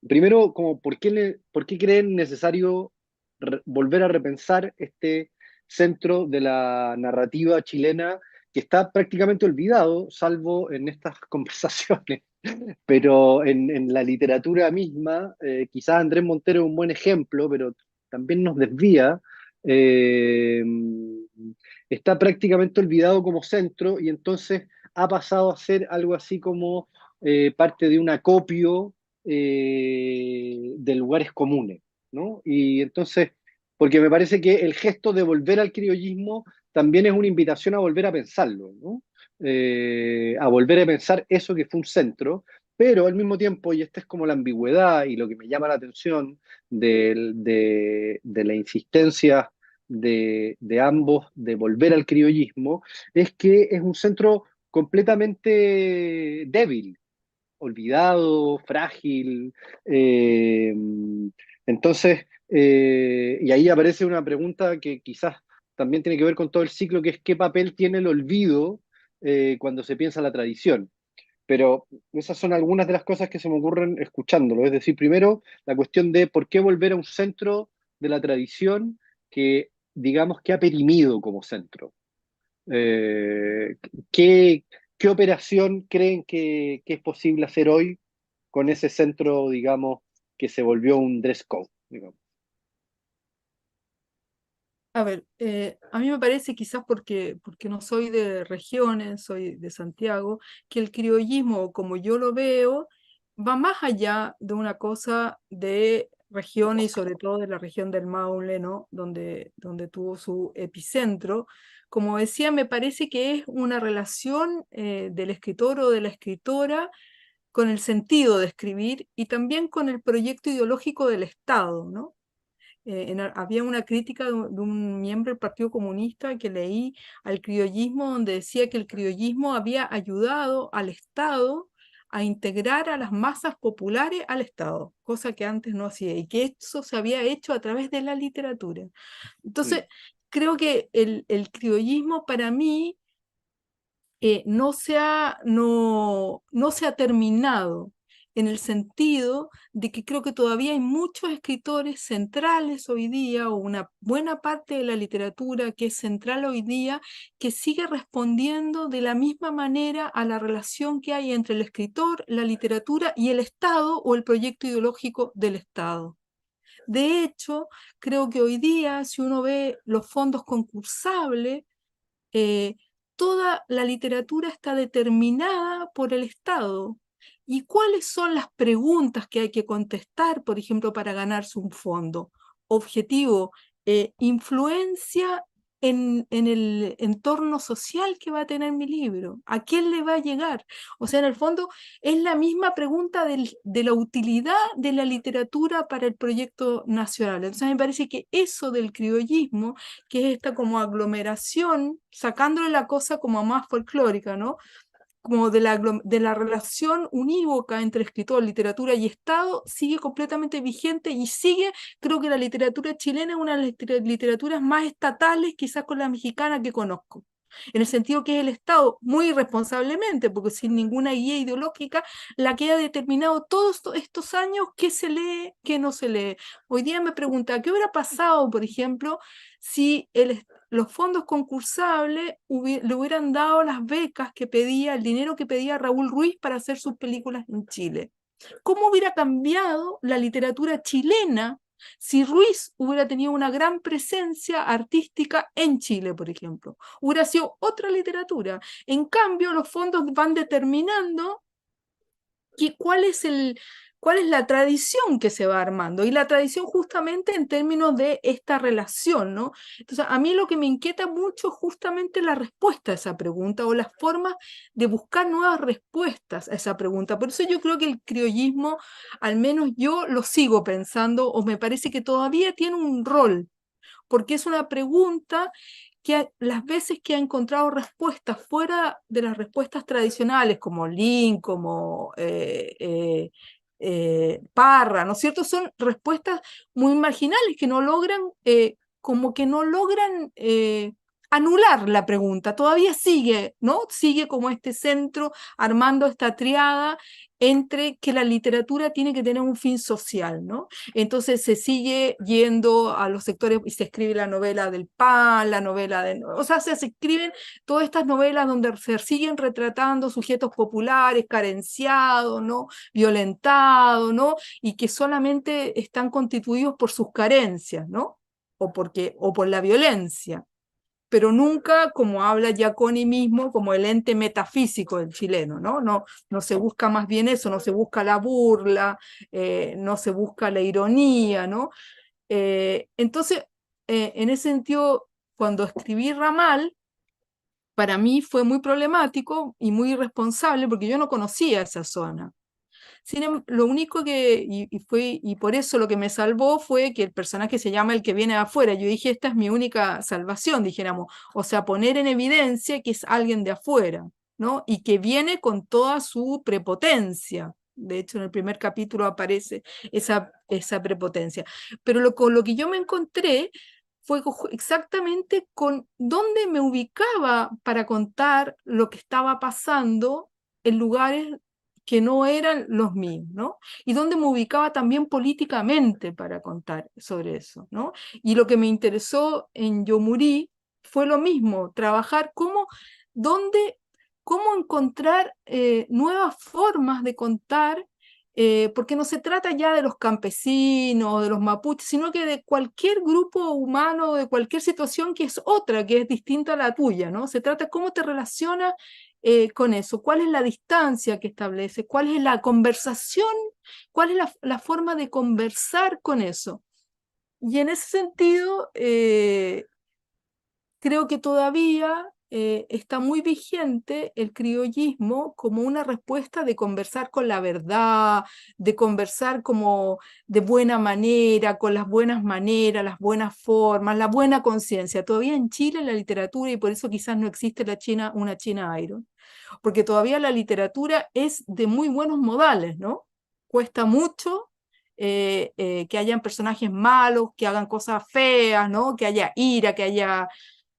primero, como, por qué creen necesario volver a repensar este centro de la narrativa chilena que está prácticamente olvidado, salvo en estas conversaciones? Pero en la literatura misma, quizás Andrés Montero es un buen ejemplo, pero también nos desvía. eh, Está prácticamente olvidado como centro y entonces ha pasado a ser algo así como parte de un acopio de lugares comunes, ¿no? Y entonces, porque me parece que el gesto de volver al criollismo también es una invitación a volver a pensarlo, ¿no? A volver a pensar eso que fue un centro, pero al mismo tiempo, y esta es como la ambigüedad y lo que me llama la atención de la insistencia de ambos de volver al criollismo, es que es un centro completamente débil, olvidado, frágil. eh, entonces, y ahí aparece una pregunta que quizás también tiene que ver con todo el ciclo, que es qué papel tiene el olvido cuando se piensa la tradición. Pero esas son algunas de las cosas que se me ocurren escuchándolo. Es decir, primero, la cuestión de por qué volver a un centro de la tradición que, digamos, que ha perimido como centro. Eh, ¿qué, qué operación creen que es posible hacer hoy con ese centro, digamos, que se volvió un dress code, digamos? A ver, a mí me parece, quizás porque no soy de regiones, soy de Santiago, que el criollismo, como yo lo veo, va más allá de una cosa de regiones y sobre todo de la región del Maule, ¿no? Donde tuvo su epicentro. Como decía, me parece que es una relación del escritor o de la escritora con el sentido de escribir y también con el proyecto ideológico del Estado, ¿no? Había una crítica de un miembro del Partido Comunista que leí al criollismo, donde decía que el criollismo había ayudado al Estado a integrar a las masas populares al Estado, cosa que antes no hacía, y que eso se había hecho a través de la literatura. Entonces, creo que el criollismo para mí no se ha terminado, en el sentido de que creo que todavía hay muchos escritores centrales hoy día, o una buena parte de la literatura que es central hoy día, que sigue respondiendo de la misma manera a la relación que hay entre el escritor, la literatura y el Estado o el proyecto ideológico del Estado. De hecho, creo que hoy día, si uno ve los fondos concursables, eh, toda la literatura está determinada por el Estado. ¿Y cuáles son las preguntas que hay que contestar, por ejemplo, para ganarse un fondo? Objetivo, influencia en el entorno social que va a tener mi libro. ¿A quién le va a llegar? O sea, en el fondo es la misma pregunta de la utilidad de la literatura para el proyecto nacional. Entonces me parece que eso del criollismo, que es esta como aglomeración, sacándole la cosa como más folclórica, ¿no? Como de la relación unívoca entre escritor, literatura y Estado, sigue completamente vigente y sigue, creo que la literatura chilena es una de las literaturas más estatales, quizás con la mexicana que conozco. En el sentido que es el Estado, muy irresponsablemente, porque sin ninguna guía ideológica, la que ha determinado todos estos años qué se lee, qué no se lee. Hoy día me pregunta, ¿qué hubiera pasado, por ejemplo, si los fondos concursables le hubieran dado las becas que pedía, el dinero que pedía Raúl Ruiz para hacer sus películas en Chile? ¿Cómo hubiera cambiado la literatura chilena Si Ruiz hubiera tenido una gran presencia artística en Chile, por ejemplo, hubiera sido otra literatura. En cambio, los fondos van determinando cuál es la tradición que se va armando, y la tradición justamente en términos de esta relación, ¿no? Entonces, a mí lo que me inquieta mucho es justamente la respuesta a esa pregunta, o las formas de buscar nuevas respuestas a esa pregunta. Por eso yo creo que el criollismo, al menos yo lo sigo pensando, o me parece que todavía tiene un rol, porque es una pregunta que las veces que ha encontrado respuestas fuera de las respuestas tradicionales, como Lin, como Parra, ¿no es cierto? Son respuestas muy marginales que no logran, como que no logran anular la pregunta. Todavía sigue, ¿no? Sigue como este centro armando esta triada entre que la literatura tiene que tener un fin social, ¿no? Entonces se sigue yendo a los sectores y se escribe la novela del PAN, la novela de... O sea, se escriben todas estas novelas donde se siguen retratando sujetos populares, carenciados, ¿no? Violentados, ¿no? Y que solamente están constituidos por sus carencias, ¿no? O por la violencia, pero nunca, como habla Giaconi mismo, como el ente metafísico del chileno, ¿no? No se busca más bien eso, no se busca la burla, no se busca la ironía, ¿no? Entonces, en ese sentido, cuando escribí Ramal, para mí fue muy problemático y muy irresponsable porque yo no conocía esa zona. Lo único que, y por eso lo que me salvó fue que el personaje se llama El que viene de afuera. Yo dije, esta es mi única salvación, dijéramos. O sea, poner en evidencia que es alguien de afuera, ¿no? Y que viene con toda su prepotencia. De hecho, en el primer capítulo aparece esa prepotencia. Pero con lo que yo me encontré fue exactamente con dónde me ubicaba para contar lo que estaba pasando en lugares que no eran los míos, ¿no? Y donde me ubicaba también políticamente para contar sobre eso, ¿no? Y lo que me interesó en Yo Morí fue lo mismo, trabajar cómo encontrar nuevas formas de contar, porque no se trata ya de los campesinos, de los mapuches, sino que de cualquier grupo humano, de cualquier situación que es otra, que es distinta a la tuya, ¿no? Se trata de cómo te relacionas con eso, cuál es la distancia que establece, cuál es la conversación, cuál es la forma de conversar con eso. Y en ese sentido, creo que todavía está muy vigente el criollismo como una respuesta de conversar con la verdad, de conversar como de buena manera, con las buenas maneras, las buenas formas, la buena conciencia. Todavía en Chile la literatura, y por eso quizás no existe una China Iron, porque todavía la literatura es de muy buenos modales, ¿no? Cuesta mucho que hayan personajes malos, que hagan cosas feas, ¿no? Que haya ira, que haya,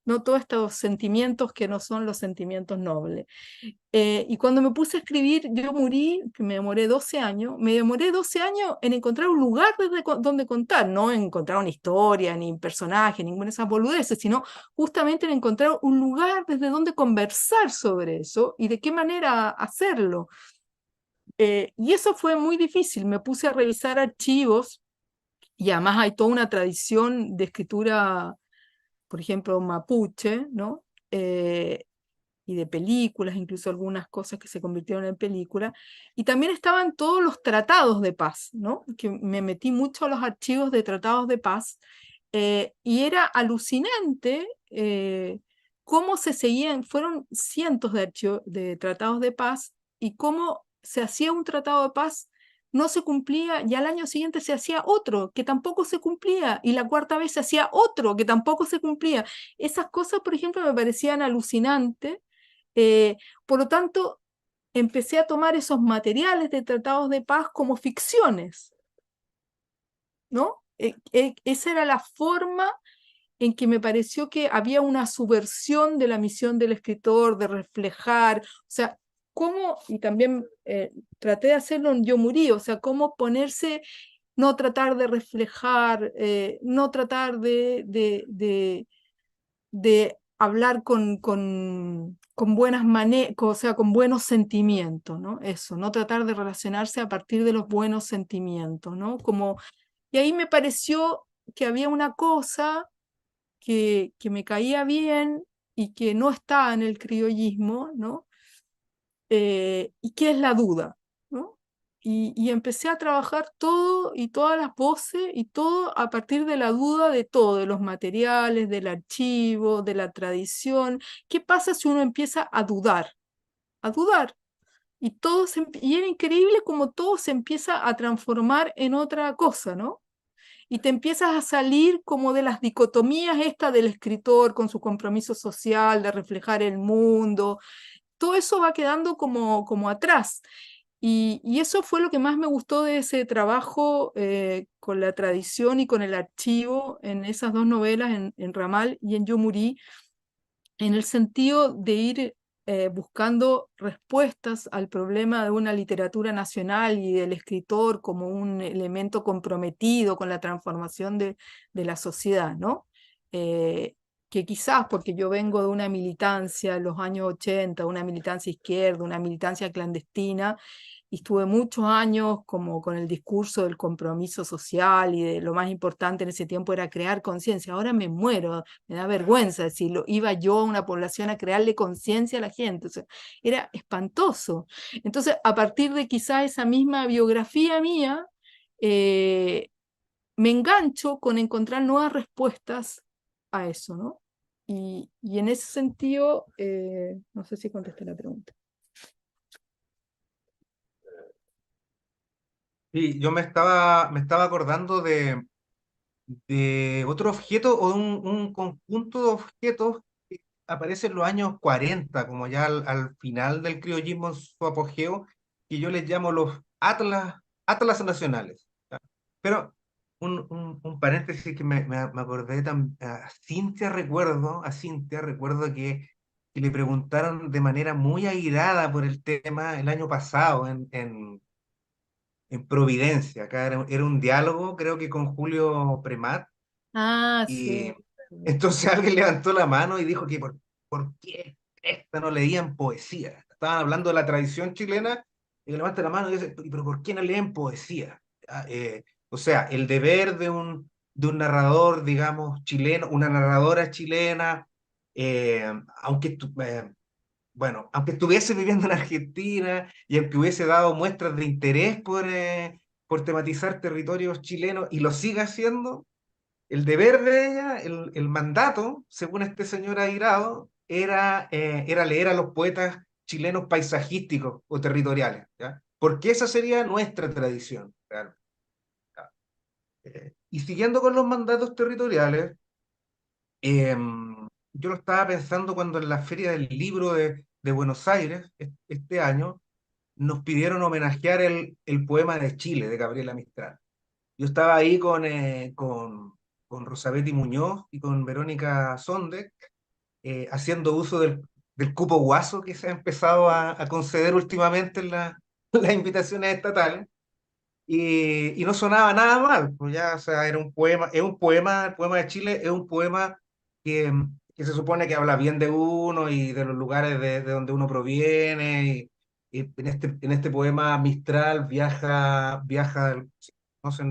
no, todos estos sentimientos que no son los sentimientos nobles. Y cuando me puse a escribir Yo Morí, que me demoré 12 años, en encontrar un lugar donde contar, no en encontrar una historia, ni un personaje, ninguna de esas boludeces, sino justamente en encontrar un lugar desde donde conversar sobre eso y de qué manera hacerlo. Y eso fue muy difícil, me puse a revisar archivos y además hay toda una tradición de escritura, por ejemplo, mapuche, ¿no? Y de películas, incluso algunas cosas que se convirtieron en películas, y también estaban todos los tratados de paz, ¿no? Que me metí mucho a los archivos de tratados de paz, y era alucinante cómo se seguían, fueron cientos de tratados de paz, y cómo se hacía un tratado de paz, no se cumplía, y al año siguiente se hacía otro que tampoco se cumplía, y la cuarta vez se hacía otro que tampoco se cumplía. Esas cosas, por ejemplo, me parecían alucinantes. Por lo tanto, empecé a tomar esos materiales de tratados de paz como ficciones, ¿no? Esa era la forma en que me pareció que había una subversión de la misión del escritor, de reflejar, o sea, cómo, y también traté de hacerlo en Yo Morí, o sea, cómo ponerse, no tratar de reflejar, no tratar de hablar con buenas maneras, o sea, con buenos sentimientos, ¿no? Eso, no tratar de relacionarse a partir de los buenos sentimientos, ¿no? Como Y ahí me pareció que había una cosa que me caía bien y que no está en el criollismo, ¿no? Y que es la duda, ¿no? Y empecé a trabajar todo y todas las voces y todo a partir de la duda de todo, de los materiales, del archivo, de la tradición. ¿Qué pasa si uno empieza a dudar? A dudar. Y, y era increíble como todo se empieza a transformar en otra cosa, ¿no? Y te empiezas a salir como de las dicotomías esta del escritor con su compromiso social, de reflejar el mundo. Todo eso va quedando como atrás. Y eso fue lo que más me gustó de ese trabajo con la tradición y con el archivo en esas dos novelas, en Ramal y en Yo Morí, en el sentido de ir buscando respuestas al problema de una literatura nacional y del escritor como un elemento comprometido con la transformación de la sociedad, ¿no? Que quizás porque yo vengo de una militancia en los años 80, una militancia izquierda, una militancia clandestina, y estuve muchos años como con el discurso del compromiso social y de lo más importante en ese tiempo era crear conciencia. Ahora me muero, me da vergüenza decirlo. Iba yo a una población a crearle conciencia a la gente, o sea, era espantoso. Entonces, a partir de quizá esa misma biografía mía, me engancho con encontrar nuevas respuestas a eso, ¿no? Y en ese sentido, no sé si contesté la pregunta. Sí, yo me estaba acordando de otro objeto o un conjunto de objetos que aparece en los años 40 como ya al final del criollismo en su apogeo, que yo les llamo los atlas nacionales. ¿Ya? Pero un paréntesis que me acordé a Cintia recuerdo que le preguntaron de manera muy airada por el tema el año pasado en Providencia. Acá era un diálogo, creo que con Julio Premat, Ah, y sí. entonces alguien levantó la mano y dijo que por qué esta no leían poesía. Estaban hablando de la tradición chilena y levanta la mano y dice, pero ¿por qué no leen poesía? Ah, o sea, el deber de un narrador, digamos, chileno, una narradora chilena, eh, aunque, bueno, aunque estuviese viviendo en Argentina y aunque hubiese dado muestras de interés por tematizar territorios chilenos y lo siga haciendo, el deber de ella, el mandato, según este señor airado, era leer a los poetas chilenos paisajísticos o territoriales, ¿ya? Porque esa sería nuestra tradición. Claro. Y siguiendo con los mandatos territoriales, yo lo estaba pensando cuando en la Feria del Libro de Buenos Aires, este año, nos pidieron homenajear el poema de Chile, de Gabriela Mistral. Yo estaba ahí con Rosabetti Muñoz y con Verónica Sondek, haciendo uso del cupo guaso que se ha empezado a conceder últimamente en las invitaciones estatales, y no sonaba nada mal, pues ya, o sea, era un poema, el poema de Chile es un poema que se supone que habla bien de uno y de los lugares de donde uno proviene, y en este poema Mistral no sé,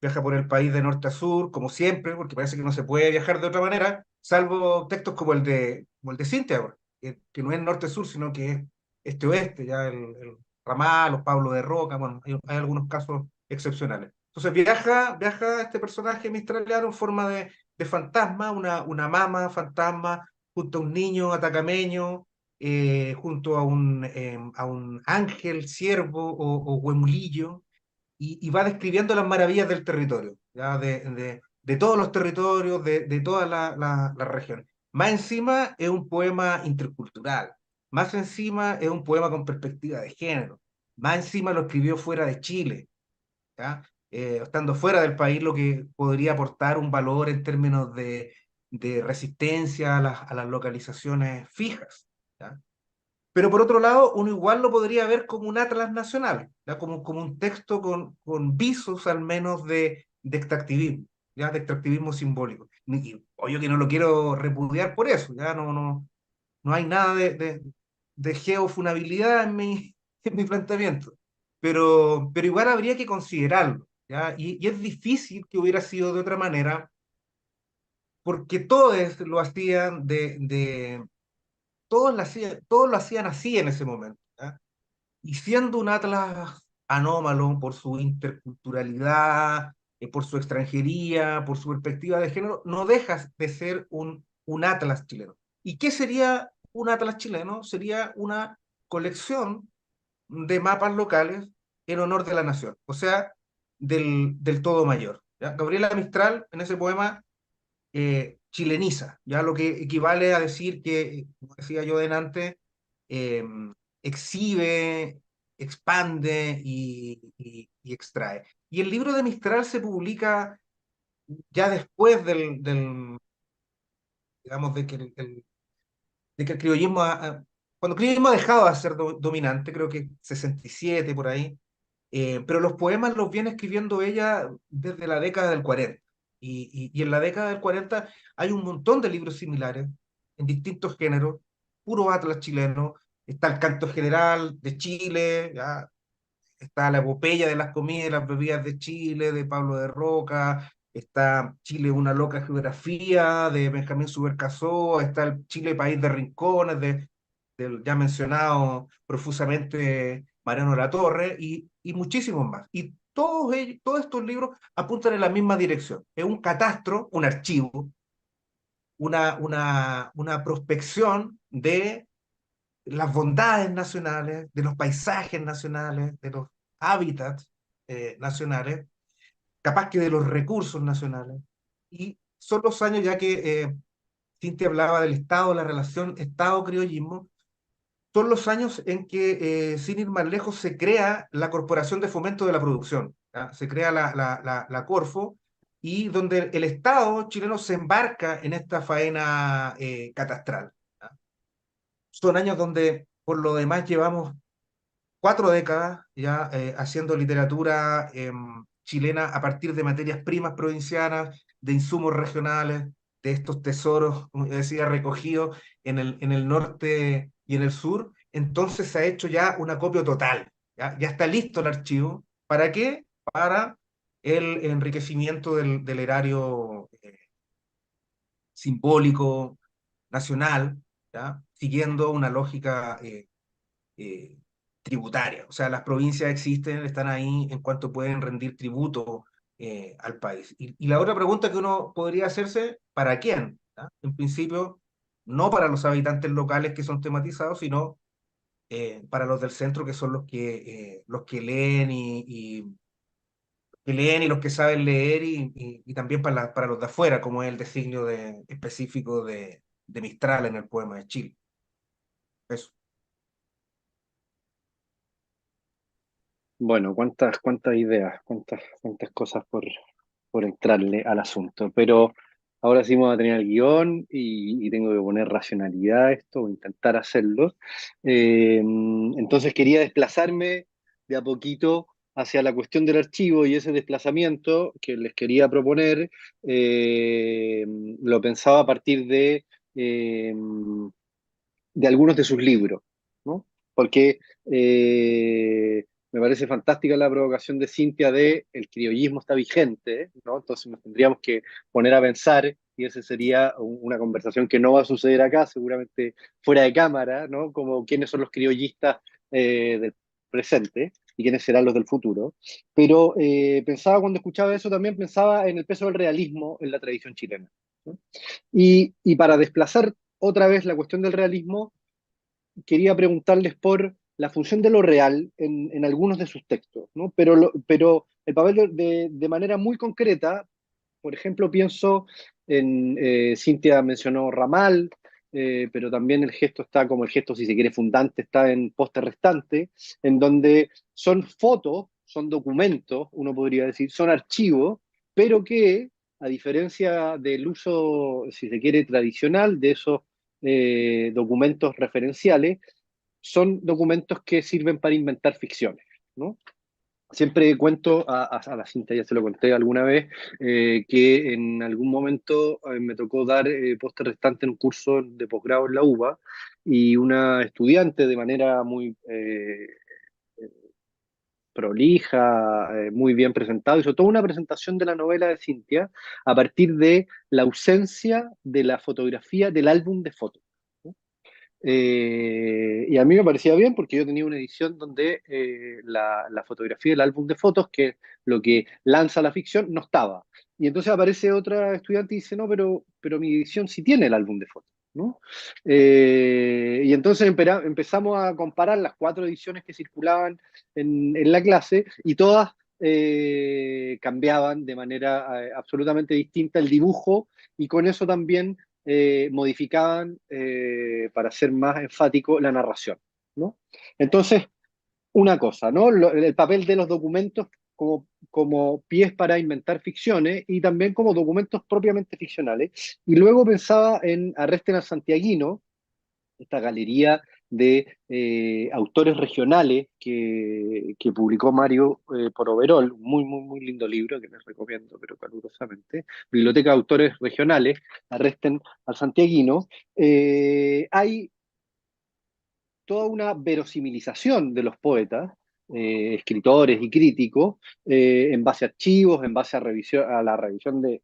viaja por el país de norte a sur, como siempre, porque parece que no se puede viajar de otra manera, salvo textos como el de Cintia, que no es norte-sur, sino que es este-oeste, ya el Ramal, los Pablo de Roca, bueno, hay algunos casos excepcionales. Entonces viaja este personaje mistraliano en forma de fantasma, una mama fantasma, junto a un niño atacameño, junto a un ángel, ciervo o huemulillo, y va describiendo las maravillas del territorio, ¿ya? De todos los territorios, de todas las regiones. Más encima es un poema intercultural, más encima es un poema con perspectiva de género, más encima lo escribió fuera de Chile, ¿ya? Estando fuera del país, lo que podría aportar un valor en términos de resistencia a las localizaciones fijas, ¿ya? Pero por otro lado, uno igual lo podría ver como un atlas nacional, ¿ya? Como un texto con visos al menos de extractivismo, ¿ya? De extractivismo simbólico. Y obvio que no lo quiero repudiar por eso, ya no hay nada de geofunabilidad en mi planteamiento, pero igual habría que considerarlo. ¿ya? Y es difícil que hubiera sido de otra manera, porque todos lo hacían todos lo hacían así en ese momento, ¿ya? Y siendo un atlas anómalo por su interculturalidad, por su extranjería, por su perspectiva de género, no dejas de ser un atlas chileno. ¿Y qué sería un atlas chileno? Sería una colección de mapas locales en honor de la nación, o sea, del todo mayor, ¿ya? Gabriela Mistral en ese poema chileniza, ya lo que equivale a decir que, como decía yo delante, eh, exhibe, expande y extrae. Y el libro de Mistral se publica ya después digamos, de que el criollismo, cuando el criollismo ha dejado de ser dominante, creo que 67 por ahí, pero los poemas los viene escribiendo ella desde la década del 40. Y en la década del 40 hay un montón de libros similares en distintos géneros, puro atlas chileno. Está el Canto General de Chile, ¿ya? Está la epopeya de las comidas y las bebidas de Chile, de Pablo de Roca. Está Chile, una loca geografía, de Benjamín Subercaseaux. Está el Chile, país de rincones, del ya mencionado profusamente Mariano Latorre, y muchísimos más. Y todos estos libros apuntan en la misma dirección. Es un catastro, un archivo, una prospección de las bondades nacionales, de los paisajes nacionales, de los hábitats nacionales, capaz que de los recursos nacionales. Y son los años ya que Cintia hablaba del Estado, la relación Estado-criollismo, son los años en que, sin ir más lejos, se crea la Corporación de Fomento de la Producción, ¿ya? Se crea la Corfo, y donde el Estado chileno se embarca en esta faena catastral, ¿ya? Son años donde, por lo demás, llevamos 4 décadas ya haciendo literatura chilena a partir de materias primas provincianas, de insumos regionales, de estos tesoros, como decía, recogidos en el norte y en el sur. Entonces se ha hecho ya un acopio total. Ya está listo el archivo. ¿Para qué? Para el enriquecimiento del erario simbólico nacional, ¿ya? Siguiendo una lógica eh, tributaria. O sea, las provincias existen, están ahí en cuanto pueden rendir tributo al país. Y la otra pregunta que uno podría hacerse, ¿para quién? ¿Ya? En principio, no para los habitantes locales que son tematizados, sino para los del centro, que son los que leen que leen y los que saben leer, y también para los de afuera, como es el designio específico de Mistral en el poema de Chile. Eso. Bueno, cuántas ideas, cuántas cosas por entrarle al asunto. Pero ahora sí vamos a tener el guión y tengo que poner racionalidad a esto o intentar hacerlo. Entonces quería desplazarme de a poquito hacia la cuestión del archivo, y ese desplazamiento que les quería proponer lo pensaba a partir de algunos de sus libros, ¿no? Porque me parece fantástica la provocación de Cintia de el criollismo está vigente, ¿no? Entonces nos tendríamos que poner a pensar, y esa sería una conversación que no va a suceder acá, seguramente fuera de cámara, ¿no? Como quiénes son los criollistas del presente y quiénes serán los del futuro. Pero pensaba, cuando escuchaba eso, también pensaba en el peso del realismo en la tradición chilena, ¿no? Y para desplazar otra vez la cuestión del realismo, quería preguntarles por la función de lo real en algunos de sus textos, ¿no? Pero el papel de manera muy concreta, por ejemplo, pienso en, Cintia mencionó Ramal, pero también el gesto está como el gesto, si se quiere, fundante, está en Poste Restante, en donde son fotos, son documentos, uno podría decir, son archivos, pero que, a diferencia del uso, si se quiere, tradicional de esos documentos referenciales, son documentos que sirven para inventar ficciones, ¿no? Siempre cuento a la cinta, ya se lo conté alguna vez, que en algún momento me tocó dar Poste Restante en un curso de posgrado en la UBA, y una estudiante de manera muy prolija, muy bien presentado. Hizo toda una presentación de la novela de Cintia a partir de la ausencia de la fotografía del álbum de fotos, ¿no? Y a mí me parecía bien porque yo tenía una edición donde la fotografía del álbum de fotos, que es lo que lanza la ficción, no estaba. Y entonces aparece otra estudiante y dice, no, pero mi edición sí tiene el álbum de fotos, ¿no? Y entonces empezamos a comparar las 4 ediciones que circulaban en la clase y todas cambiaban de manera absolutamente distinta el dibujo y con eso también modificaban, para ser más enfático, la narración, ¿no? Entonces, una cosa, ¿no? El papel de los documentos como pies para inventar ficciones y también como documentos propiamente ficcionales. Y luego pensaba en Arresten al Santiaguino, esta galería de autores regionales que publicó Mario por Overol, muy, muy, muy lindo libro que les recomiendo, pero calurosamente. Biblioteca de Autores Regionales, Arresten al Santiaguino. Hay toda una verosimilización de los poetas, escritores y críticos, en base a archivos, en base a la revisión de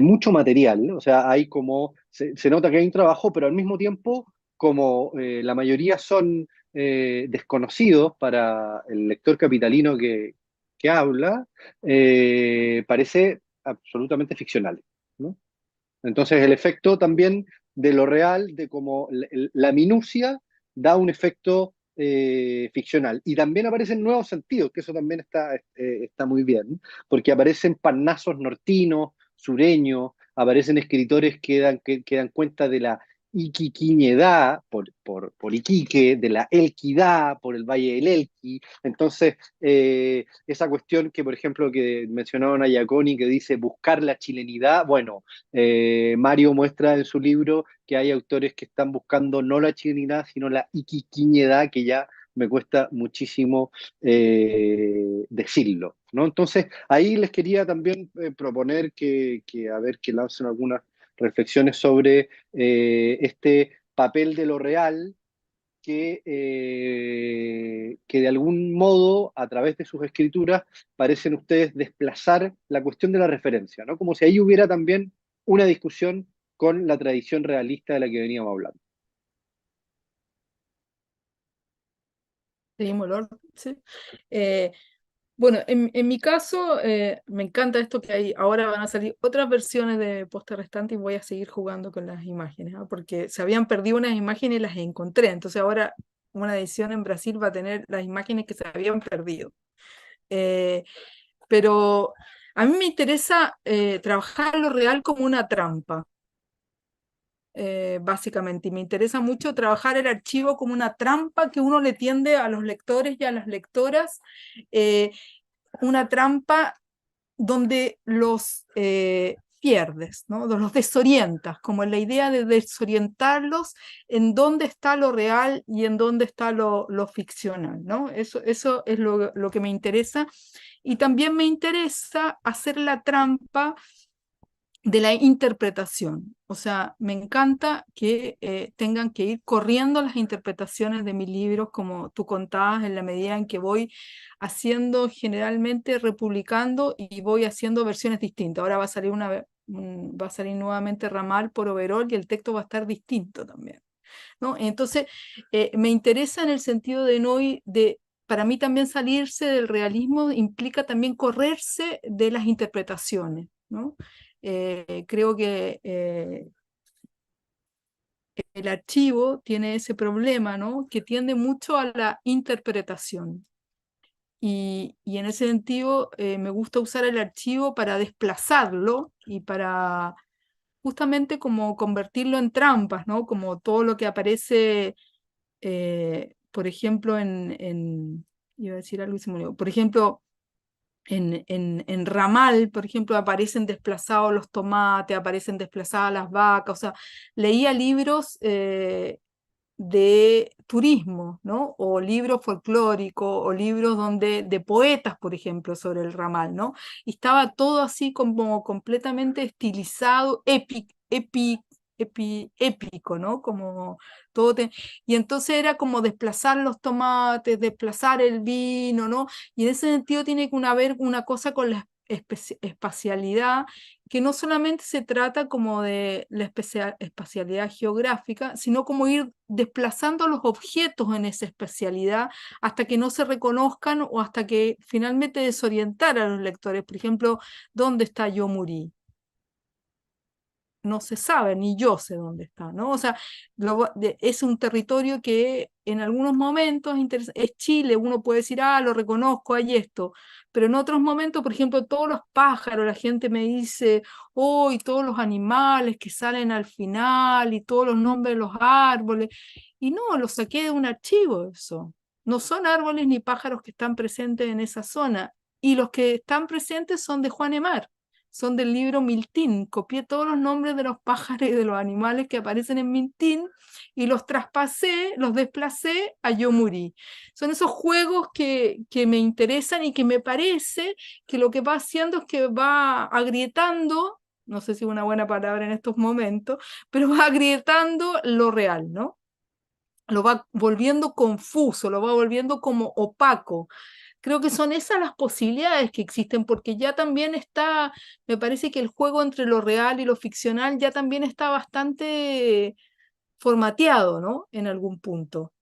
mucho material. O sea, hay como, se nota que hay un trabajo, pero al mismo tiempo, como la mayoría son desconocidos para el lector capitalino que habla, parece absolutamente ficcional, ¿no? Entonces el efecto también de lo real, de cómo la minucia da un efecto ficcional. Y también aparecen nuevos sentidos, que eso también está muy bien, porque aparecen parnasos nortinos, sureños, aparecen escritores que dan cuenta de la iquiquiñedad por Iquique, de la elquidad por el Valle del Elqui. Entonces, esa cuestión que, por ejemplo, que mencionaban a Iaconi, que dice buscar la chilenidad, bueno, Mario muestra en su libro que hay autores que están buscando no la chilenidad, sino la iquiquiñedad, que ya me cuesta muchísimo decirlo, ¿no? Entonces, ahí les quería también proponer a ver, que lancen algunas reflexiones sobre este papel de lo real que de algún modo, a través de sus escrituras, parecen ustedes desplazar la cuestión de la referencia, ¿no? Como si ahí hubiera también una discusión con la tradición realista de la que veníamos hablando. Seguimos, Lord. Sí. Bueno, en mi caso, me encanta esto que hay. Ahora van a salir otras versiones de Posta Restante y voy a seguir jugando con las imágenes, ¿no? Porque se habían perdido unas imágenes y las encontré. Entonces ahora una edición en Brasil va a tener las imágenes que se habían perdido. Pero a mí me interesa trabajar lo real como una trampa. Básicamente, y me interesa mucho trabajar el archivo como una trampa que uno le tiende a los lectores y a las lectoras, una trampa donde los pierdes, ¿no? Los desorientas, como la idea de desorientarlos en dónde está lo real y en dónde está lo ficcional, ¿no? Eso es lo que me interesa. Y también me interesa hacer la trampa de la interpretación. O sea, me encanta que tengan que ir corriendo las interpretaciones de mis libros, como tú contabas, en la medida en que voy haciendo, generalmente republicando, y voy haciendo versiones distintas. Ahora va a salir va a salir nuevamente Ramal por Overol y el texto va a estar distinto también, ¿no? Entonces, me interesa en el sentido de no ir, para mí también salirse del realismo implica también correrse de las interpretaciones, ¿no? Creo que el archivo tiene ese problema, ¿no? Que tiende mucho a la interpretación. Y en ese sentido me gusta usar el archivo para desplazarlo y para justamente como convertirlo en trampas, ¿no? Como todo lo que aparece, por ejemplo, iba a decir algo y se me olvidó. Por ejemplo, en Ramal, por ejemplo, aparecen desplazados los tomates, aparecen desplazadas las vacas. O sea, leía libros de turismo, ¿no? O libros folclóricos, o libros de poetas, por ejemplo, sobre el Ramal, ¿no? Y estaba todo así como completamente estilizado, épico, ¿no? Como todo y entonces era como desplazar los tomates, desplazar el vino, ¿no? Y en ese sentido tiene que haber una cosa con la espacialidad, que no solamente se trata como de la espacialidad geográfica, sino como ir desplazando los objetos en esa espacialidad hasta que no se reconozcan o hasta que finalmente desorientar a los lectores. Por ejemplo, ¿dónde está Yo Morí? No se sabe, ni yo sé dónde está, ¿no? O sea, es un territorio que en algunos momentos es Chile, uno puede decir, ah, lo reconozco, hay esto, pero en otros momentos, por ejemplo, todos los pájaros, la gente me dice, oh, y todos los animales que salen al final, y todos los nombres de los árboles, y no, lo saqué de un archivo eso. No son árboles ni pájaros que están presentes en esa zona, y los que están presentes son de Juan Emar, son del libro Miltín. Copié todos los nombres de los pájaros y de los animales que aparecen en Miltín y los traspasé, los desplacé a Yo Morí. Son esos juegos que me interesan y que me parece que lo que va haciendo es que va agrietando, no sé si es una buena palabra en estos momentos, pero va agrietando lo real, ¿no? Lo va volviendo confuso, lo va volviendo como opaco. Creo que son esas las posibilidades que existen, porque ya también está, me parece que el juego entre lo real y lo ficcional ya también está bastante formateado, ¿no? En algún punto.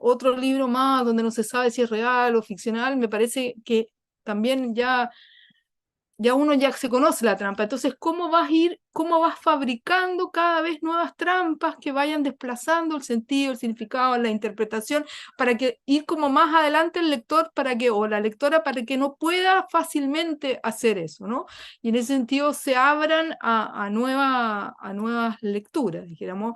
Otro libro más donde no se sabe si es real o ficcional, me parece que también ya uno ya se conoce la trampa. Entonces, cómo vas fabricando cada vez nuevas trampas que vayan desplazando el sentido, el significado, la interpretación, para que ir como más adelante el lector para que, o la lectora, para que no pueda fácilmente hacer eso, ¿no? Y en ese sentido se abran a nuevas lecturas, dijéramos,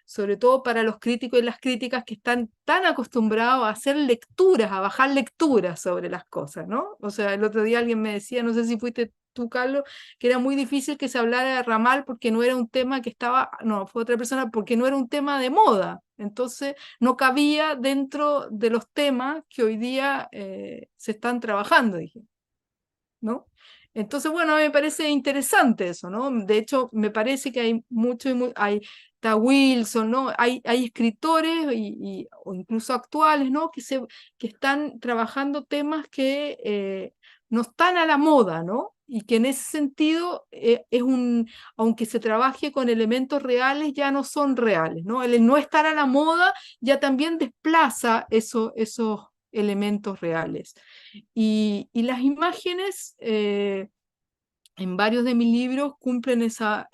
sobre todo para los críticos y las críticas que están tan acostumbrados a hacer lecturas, a bajar lecturas sobre las cosas, ¿no? O sea, el otro día alguien me decía, no sé si fuiste tú, Carlos, que era muy difícil que se hablara de ramal porque no era un tema que estaba, no, fue otra persona, porque no era un tema de moda. Entonces, no cabía dentro de los temas que hoy día se están trabajando, dije, ¿no? Entonces, bueno, me parece interesante eso, ¿no? De hecho, me parece que hay mucho, está Wilson, ¿no? Hay escritores o incluso actuales, ¿no? Que están trabajando temas que no están a la moda, ¿no? Y que en ese sentido aunque se trabaje con elementos reales, ya no son reales, ¿no? El no estar a la moda ya también desplaza esos elementos reales. Y las imágenes en varios de mis libros cumplen esa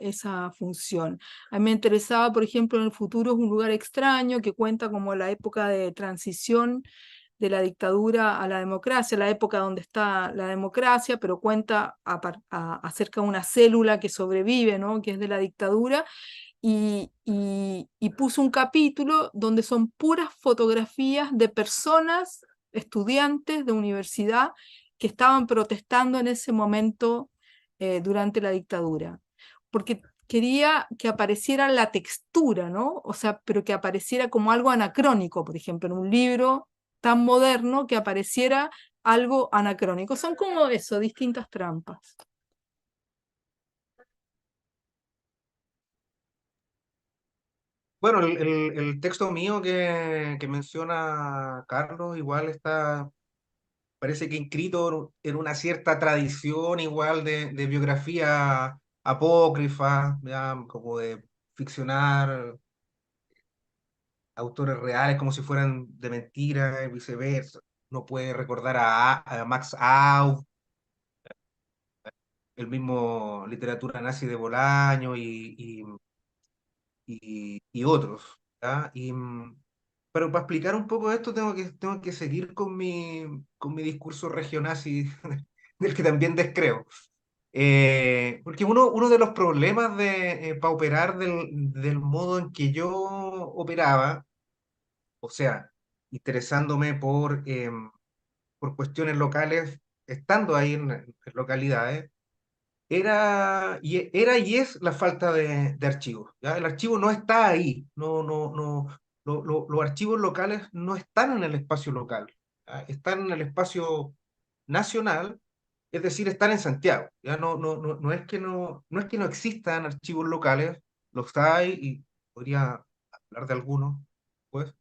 función. A mí me interesaba, por ejemplo, en El futuro es un lugar extraño, que cuenta como la época de transición de la dictadura a la democracia, la época donde está la democracia, pero cuenta acerca de una célula que sobrevive, ¿no? Que es de la dictadura, y puso un capítulo donde son puras fotografías de personas, estudiantes de universidad, que estaban protestando en ese momento durante la dictadura. Porque quería que apareciera la textura, ¿no? O sea, pero que apareciera como algo anacrónico, por ejemplo, en un libro tan moderno que apareciera algo anacrónico. Son como eso, distintas trampas. Bueno, el texto mío que menciona Carlos igual está, parece que inscrito en una cierta tradición igual de biografía apócrifa, ya, como de ficcionar autores reales como si fueran de mentira y viceversa. No puede recordar a Max Au, el mismo literatura nazi de Bolaño y otros. ¿Ya? Pero para explicar un poco esto tengo que seguir con mi discurso regionazi, del que también descreo. Porque uno de los problemas para operar del modo en que yo operaba, o sea, interesándome por cuestiones locales, estando ahí en localidades, era y es la falta de archivos. ¿Ya? El archivo no está ahí. No, no, no, los archivos locales no están en el espacio local. ¿Ya? Están en el espacio nacional, es decir, están en Santiago. ¿Ya? No es que no existan archivos locales, los hay y podría hablar de algunos, pues.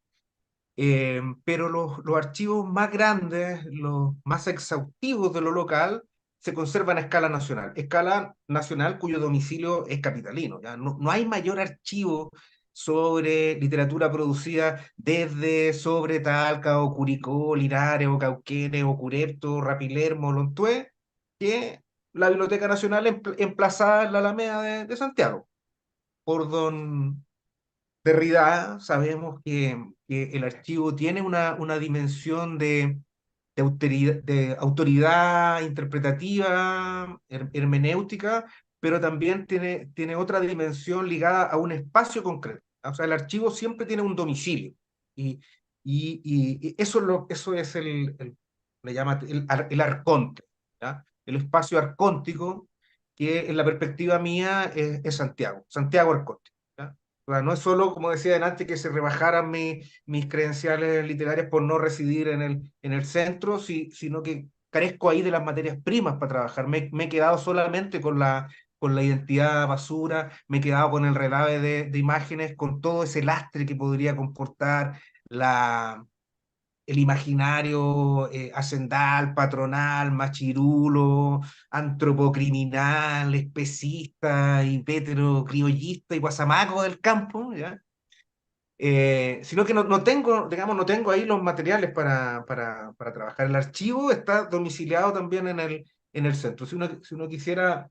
Pero los archivos más grandes, los más exhaustivos de lo local, se conservan a escala nacional cuyo domicilio es capitalino. ¿Ya? No, no hay mayor archivo sobre literatura producida desde sobre Talca o Curicó, Linares o Cauquenes o Curepto, Rapilermo, Lontué, que la Biblioteca Nacional emplazada en la Alameda de Santiago, por don Derrida. Sabemos que el archivo tiene una dimensión de autoridad interpretativa, hermenéutica, pero también tiene otra dimensión ligada a un espacio concreto. O sea, el archivo siempre tiene un domicilio. Y, y eso, eso es le llama el arconte, ¿ya? El espacio arcóntico, que en la perspectiva mía es Santiago, Santiago Arconte. ¿Ya? O sea, no es solo, como decía antes, que se rebajaran mis credenciales literarias por no residir en el centro, sino que carezco ahí de las materias primas para trabajar. Me he quedado solamente con la identidad basura, me he quedado con el relave de imágenes, con todo ese lastre que podría comportar la, el imaginario hacendal, patronal, machirulo, antropocriminal, especista y criollista y guasamaco del campo, ¿ya? Sino que no tengo, digamos, no tengo ahí los materiales para trabajar. El archivo está domiciliado también en el centro. Si uno quisiera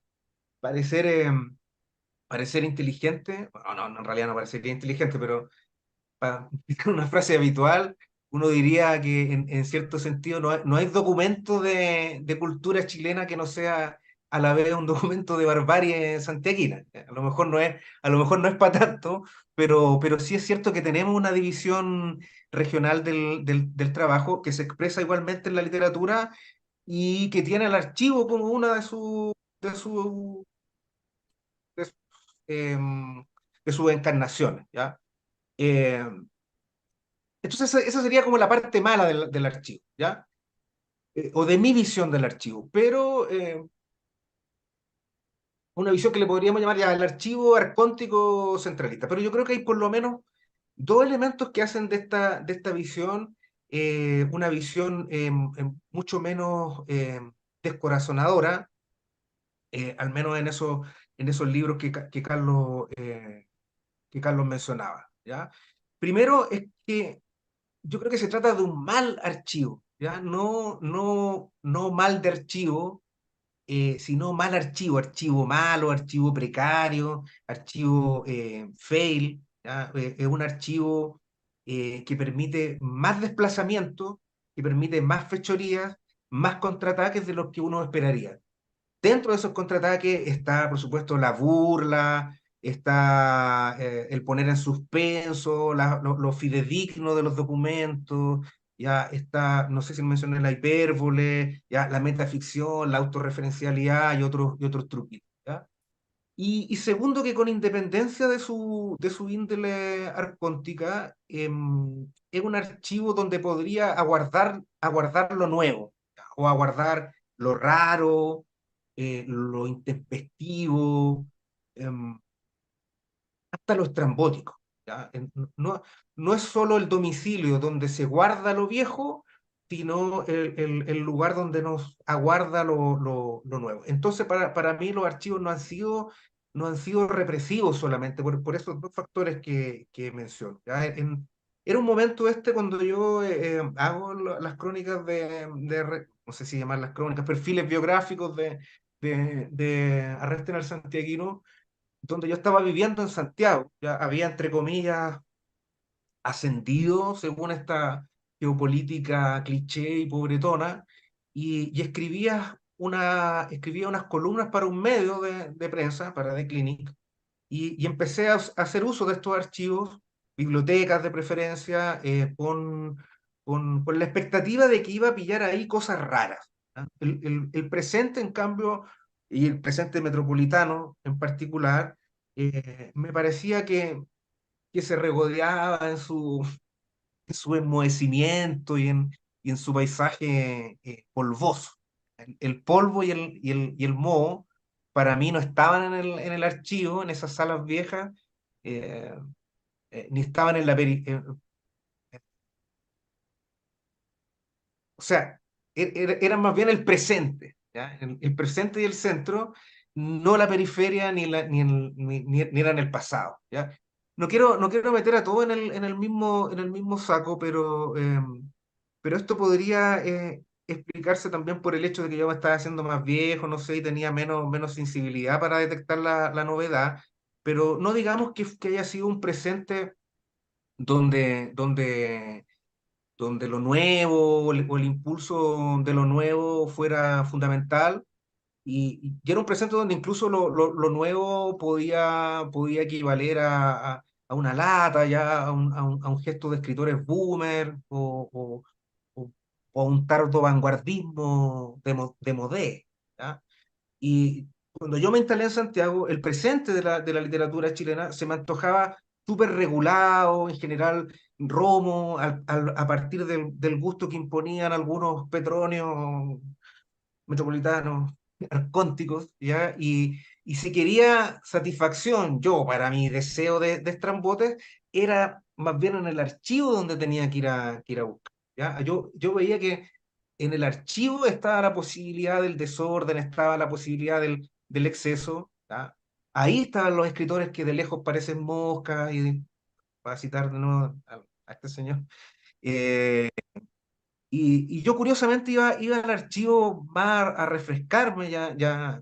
parecer, parecer inteligente, bueno, no, en realidad no parecería inteligente, pero para utilizar una frase habitual, uno diría que en cierto sentido no hay documento de cultura chilena que no sea a la vez un documento de barbarie santiaguina. A lo mejor no es para tanto, pero sí es cierto que tenemos una división regional del trabajo que se expresa igualmente en la literatura y que tiene el archivo como una de sus de sus, em, de sus encarnaciones, ¿ya? Em, Entonces, esa sería como la parte mala del archivo, ¿ya? O de mi visión del archivo. Pero una visión que le podríamos llamar ya el archivo arcóntico centralista. Pero yo creo que hay por lo menos dos elementos que hacen de esta visión una visión mucho menos descorazonadora, al menos en esos libros que Carlos mencionaba, ¿ya? Primero es que yo creo que se trata de un mal archivo, ¿ya? No mal de archivo, sino mal archivo, archivo malo, archivo precario, archivo fail, ¿ya? Es un archivo que permite más desplazamiento, que permite más fechorías, más contraataques de los que uno esperaría. Dentro de esos contraataques está, por supuesto, la burla, está el poner en suspenso, lo fidedigno de los documentos, ya está, no sé si mencioné la hipérbole, ya la metaficción, la autorreferencialidad y otros truquitos, ¿ya? Y segundo, que con independencia de su índole arcóntica, es un archivo donde podría aguardar lo nuevo, ¿ya? O aguardar lo raro, lo intempestivo, em, hasta lo estrambótico, ¿ya? No, no es solo el domicilio donde se guarda lo viejo, sino el lugar donde nos aguarda lo nuevo. Entonces, para mí los archivos no han sido represivos solamente por esos dos factores que menciono, ¿ya? Era un momento este cuando yo hago las crónicas no sé si llamar las crónicas, perfiles biográficos de Arresten al Santiaguino, donde yo estaba viviendo en Santiago. Ya había, entre comillas, ascendido según esta geopolítica cliché y pobretona, y escribía unas columnas para un medio de prensa, para The Clinic, y empecé a hacer uso de estos archivos, bibliotecas de preferencia, con la expectativa de que iba a pillar ahí cosas raras. ¿Ah? El presente, en cambio, y el presente metropolitano en particular, me parecía que se regodeaba en su enmohecimiento y en su paisaje polvoso. El polvo y el moho para mí no estaban en el archivo, en esas salas viejas, eh, ni estaban en la periferia. O sea, eran más bien el presente, ¿ya? El presente y el centro, no la periferia ni eran el pasado, ¿ya? No quiero meter a todo en el mismo saco, pero esto podría explicarse también por el hecho de que yo me estaba haciendo más viejo, no sé, y tenía menos sensibilidad para detectar la novedad, pero no digamos que haya sido un presente donde lo nuevo o el impulso de lo nuevo fuera fundamental y era un presente donde incluso lo nuevo podía equivaler a una lata, ya a un gesto de escritores boomer o- o a un tardo vanguardismo de modé, ¿ya? Y cuando yo me instalé en Santiago, el presente de la literatura chilena se me antojaba súper regulado, en general romo, a partir del gusto que imponían algunos petronios metropolitanos, arcónticos, ¿ya? Y si quería satisfacción, yo, para mi deseo de estrambotes, era más bien en el archivo donde tenía que ir a buscar, ¿ya? Yo veía que en el archivo estaba la posibilidad del desorden, estaba la posibilidad del exceso, ¿ya? Ahí estaban los escritores que de lejos parecen moscas, y para citar de nuevo a este señor, eh, y yo curiosamente iba al archivo más a refrescarme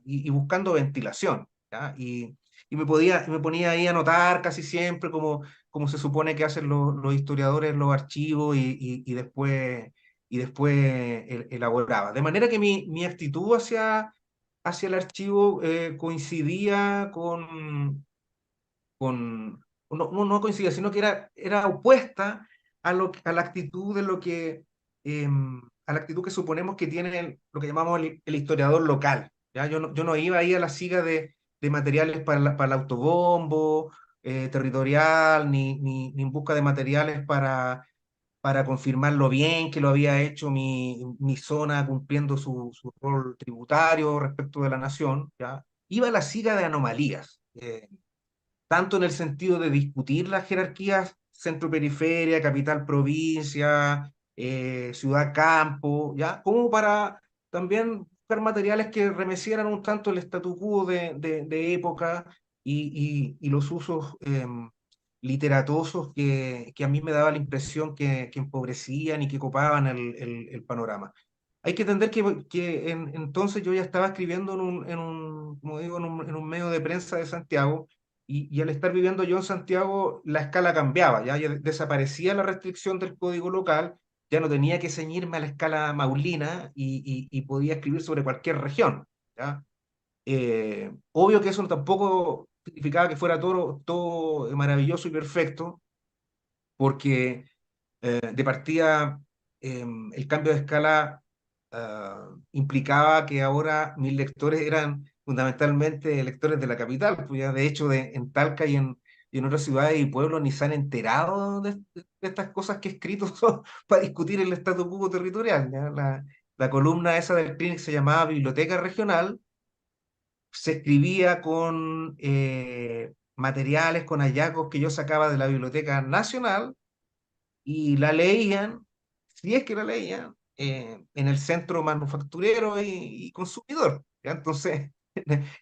y buscando ventilación, ¿ya? Y me ponía ahí a anotar casi siempre como se supone que hacen los historiadores en los archivos y después elaboraba. De manera que mi actitud hacia el archivo coincidía no coincidía, sino que era opuesta a la actitud de a la actitud que suponemos que tiene lo que llamamos el historiador local, ¿ya? Yo no iba ahí a la siga de materiales para el autobombo territorial, ni en busca de materiales para confirmar lo bien que lo había hecho mi zona cumpliendo su rol tributario respecto de la nación, ¿ya? Iba a la siga de anomalías. Tanto en el sentido de discutir las jerarquías centro-periferia, capital-provincia, ciudad-campo, ¿ya? Como para también buscar materiales que remecieran un tanto el statu quo de época y los usos literatosos que a mí me daba la impresión que empobrecían y que copaban el panorama. Hay que entender que entonces yo ya estaba escribiendo como digo, en un medio de prensa de Santiago, y al estar viviendo yo en Santiago, la escala cambiaba, ya desaparecía la restricción del código local, ya no tenía que ceñirme a la escala maulina y podía escribir sobre cualquier región, ¿ya? Obvio que eso tampoco significaba que fuera todo maravilloso y perfecto, porque de partida, el cambio de escala implicaba que ahora mis lectores eran fundamentalmente lectores de la capital, pues ya de hecho en Talca y en otras ciudades y pueblos ni se han enterado de estas cosas que he escrito para discutir el statu quo territorial, ¿ya? La columna esa del CLINIC se llamaba Biblioteca Regional, se escribía con materiales, con hallazgos que yo sacaba de la Biblioteca Nacional y la leían, si es que la leían, en el centro manufacturero y consumidor, ¿ya? Entonces,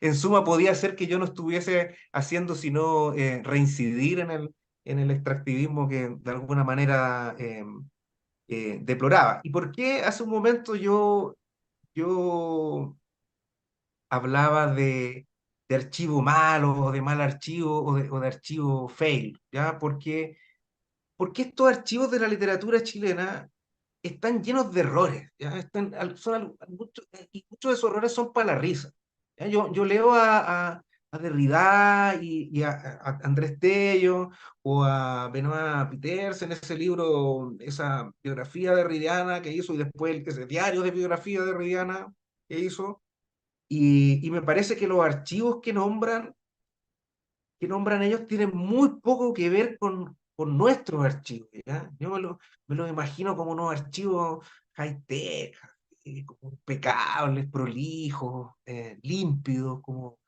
en suma, podía ser que yo no estuviese haciendo sino reincidir en el extractivismo que de alguna manera deploraba. ¿Y por qué hace un momento yo hablaba de archivo malo, o de mal archivo, o de archivo fail? ¿Ya? Porque estos archivos de la literatura chilena están llenos de errores, ¿ya? Y muchos de esos errores son para la risa, ¿ya? Yo leo a Derrida y a Andrés Tello o a Benoît Petersen en ese libro, esa biografía derridiana que hizo, y después ese diario de biografía derridiana que hizo, y me parece que los archivos que nombran ellos tienen muy poco que ver con nuestros archivos, ¿ya? Yo me lo imagino como unos archivos high-tech, como impecables, prolijos, límpidos, como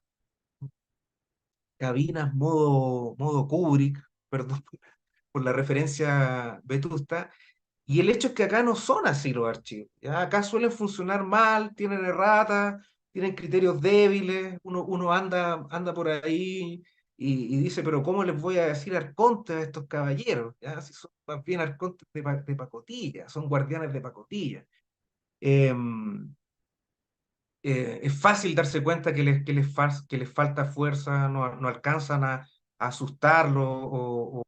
cabinas modo Kubrick, perdón por la referencia vetusta, y el hecho es que acá no son así los archivos. ¿Ya? Acá suelen funcionar mal, tienen erratas, tienen criterios débiles, uno anda por ahí y dice, pero ¿cómo les voy a decir arcontes a estos caballeros? ¿Ya? Si son más bien arcontes de pacotilla, son guardianes de pacotilla. Em, es fácil darse cuenta que les falta fuerza, no alcanzan a asustarlo o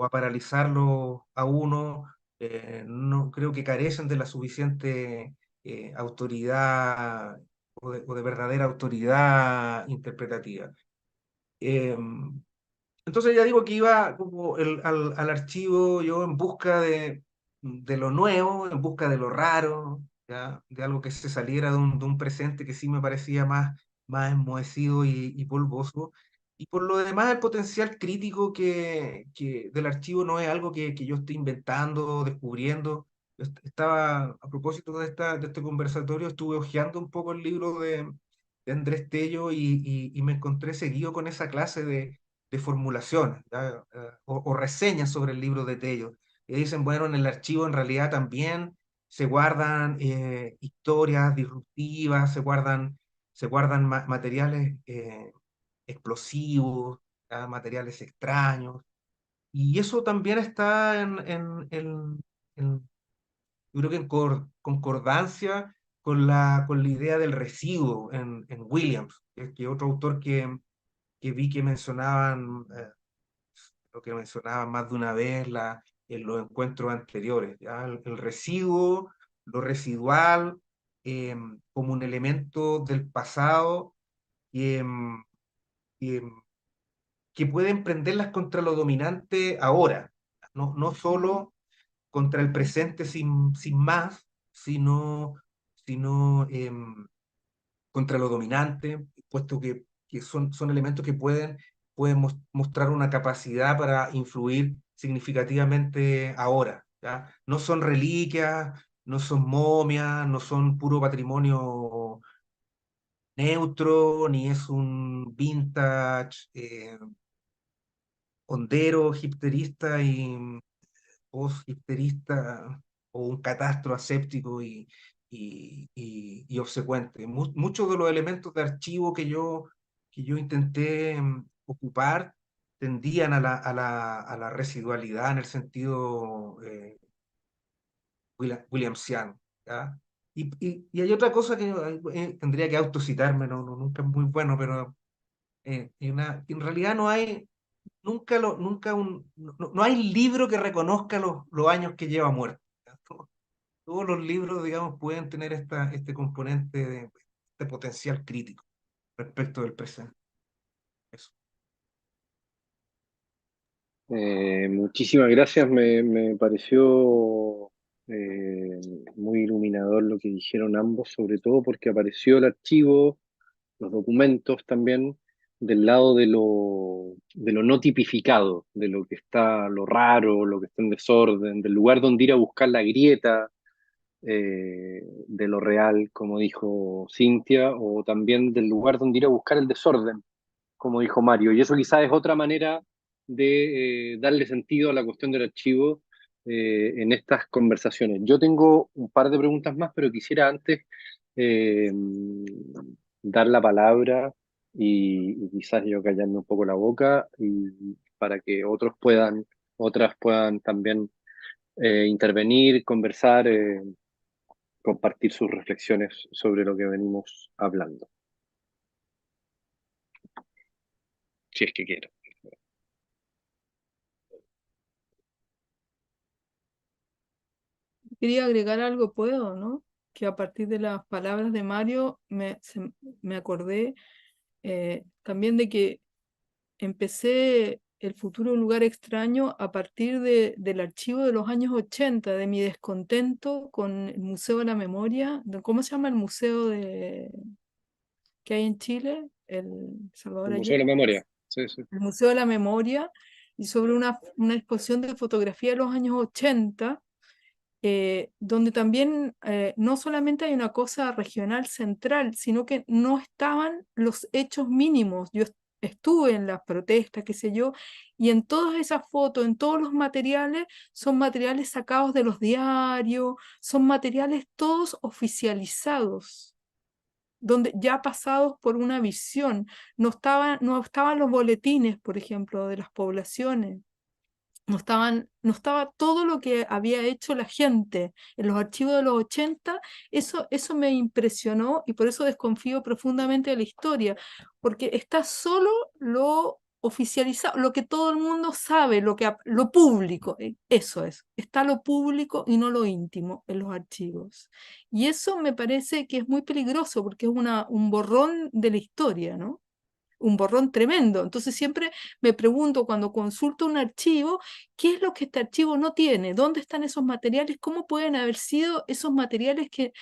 a paralizarlo a uno. No creo que carecen de la suficiente autoridad o de verdadera autoridad interpretativa. Entonces ya digo que iba como al archivo yo en busca de lo nuevo, en busca de lo raro, ¿ya? De algo que se saliera de un presente que sí me parecía más enmohecido y polvoso. Y por lo demás, el potencial crítico que del archivo no es algo que yo esté inventando, descubriendo. Estaba, a propósito de este conversatorio, estuve hojeando un poco el libro de Andrés Tello y me encontré seguido con esa clase de formulaciones, ¿ya? O reseñas sobre el libro de Tello. Y dicen, bueno, en el archivo en realidad también se guardan historias disruptivas, se guardan materiales explosivos, ¿ya? Materiales extraños. Y eso también está yo creo que en concordancia con la idea del residuo en Williams, que otro autor que vi que mencionaban, lo que mencionaban más de una vez en los encuentros anteriores, ¿ya? El residuo, lo residual, como un elemento del pasado que, que, que puede emprenderlas contra lo dominante ahora, no solo contra el presente sin más, sino contra lo dominante, puesto que son elementos que pueden mostrar una capacidad para influir significativamente ahora, ¿ya? No son reliquias, no son momias, no son puro patrimonio neutro, ni es un vintage hondero, hipsterista y post-hipsterista o un catastro aséptico y obsecuente. Muchos de los elementos de archivo que yo intenté ocupar tendían a la residualidad en el sentido williamsiano, ¿ya? Y hay otra cosa que tendría que autocitarme, nunca es muy bueno, pero en realidad no hay, no hay libro que reconozca los años que lleva muerto. ¿Ya? Todos los libros, digamos, pueden tener este componente de potencial crítico respecto del presente. Eso. Muchísimas gracias, me pareció muy iluminador lo que dijeron ambos, sobre todo porque apareció el archivo, los documentos también, del lado de lo no tipificado, de lo que está, lo raro, lo que está en desorden, del lugar donde ir a buscar la grieta, de lo real, como dijo Cintia, o también del lugar donde ir a buscar el desorden, como dijo Mario. Y eso quizás es otra manera de darle sentido a la cuestión del archivo en estas conversaciones. Yo tengo un par de preguntas más, pero quisiera antes eh, dar la palabra y quizás yo callarme un poco la boca y para que otras puedan también intervenir, conversar, compartir sus reflexiones sobre lo que venimos hablando, si es que quieren. Quería agregar algo, ¿puedo, no? Que a partir de las palabras de Mario me acordé también de que empecé El futuro un lugar extraño a partir del archivo de los años 80, de mi descontento con el Museo de la Memoria. ¿Cómo se llama el museo que hay en Chile? El Salvador El Museo de la Allende. Memoria. Sí, sí. El Museo de la Memoria, y sobre una exposición de fotografía de los años 80, donde también no solamente hay una cosa regional central, sino que no estaban los hechos mínimos. Yo estuve en las protestas, qué sé yo, y en todas esas fotos, en todos los materiales, son materiales sacados de los diarios, son materiales todos oficializados, donde ya pasados por una visión. No estaban los boletines, por ejemplo, de las poblaciones. No estaba todo lo que había hecho la gente en los archivos de los 80. Eso me impresionó y por eso desconfío profundamente de la historia, porque está solo lo oficializado, lo que todo el mundo sabe, lo público, eso es, está lo público y no lo íntimo en los archivos. Y eso me parece que es muy peligroso porque es un borrón de la historia, ¿no? Un borrón tremendo. Entonces siempre me pregunto cuando consulto un archivo, ¿qué es lo que este archivo no tiene? ¿Dónde están esos materiales? ¿Cómo pueden haber sido esos materiales que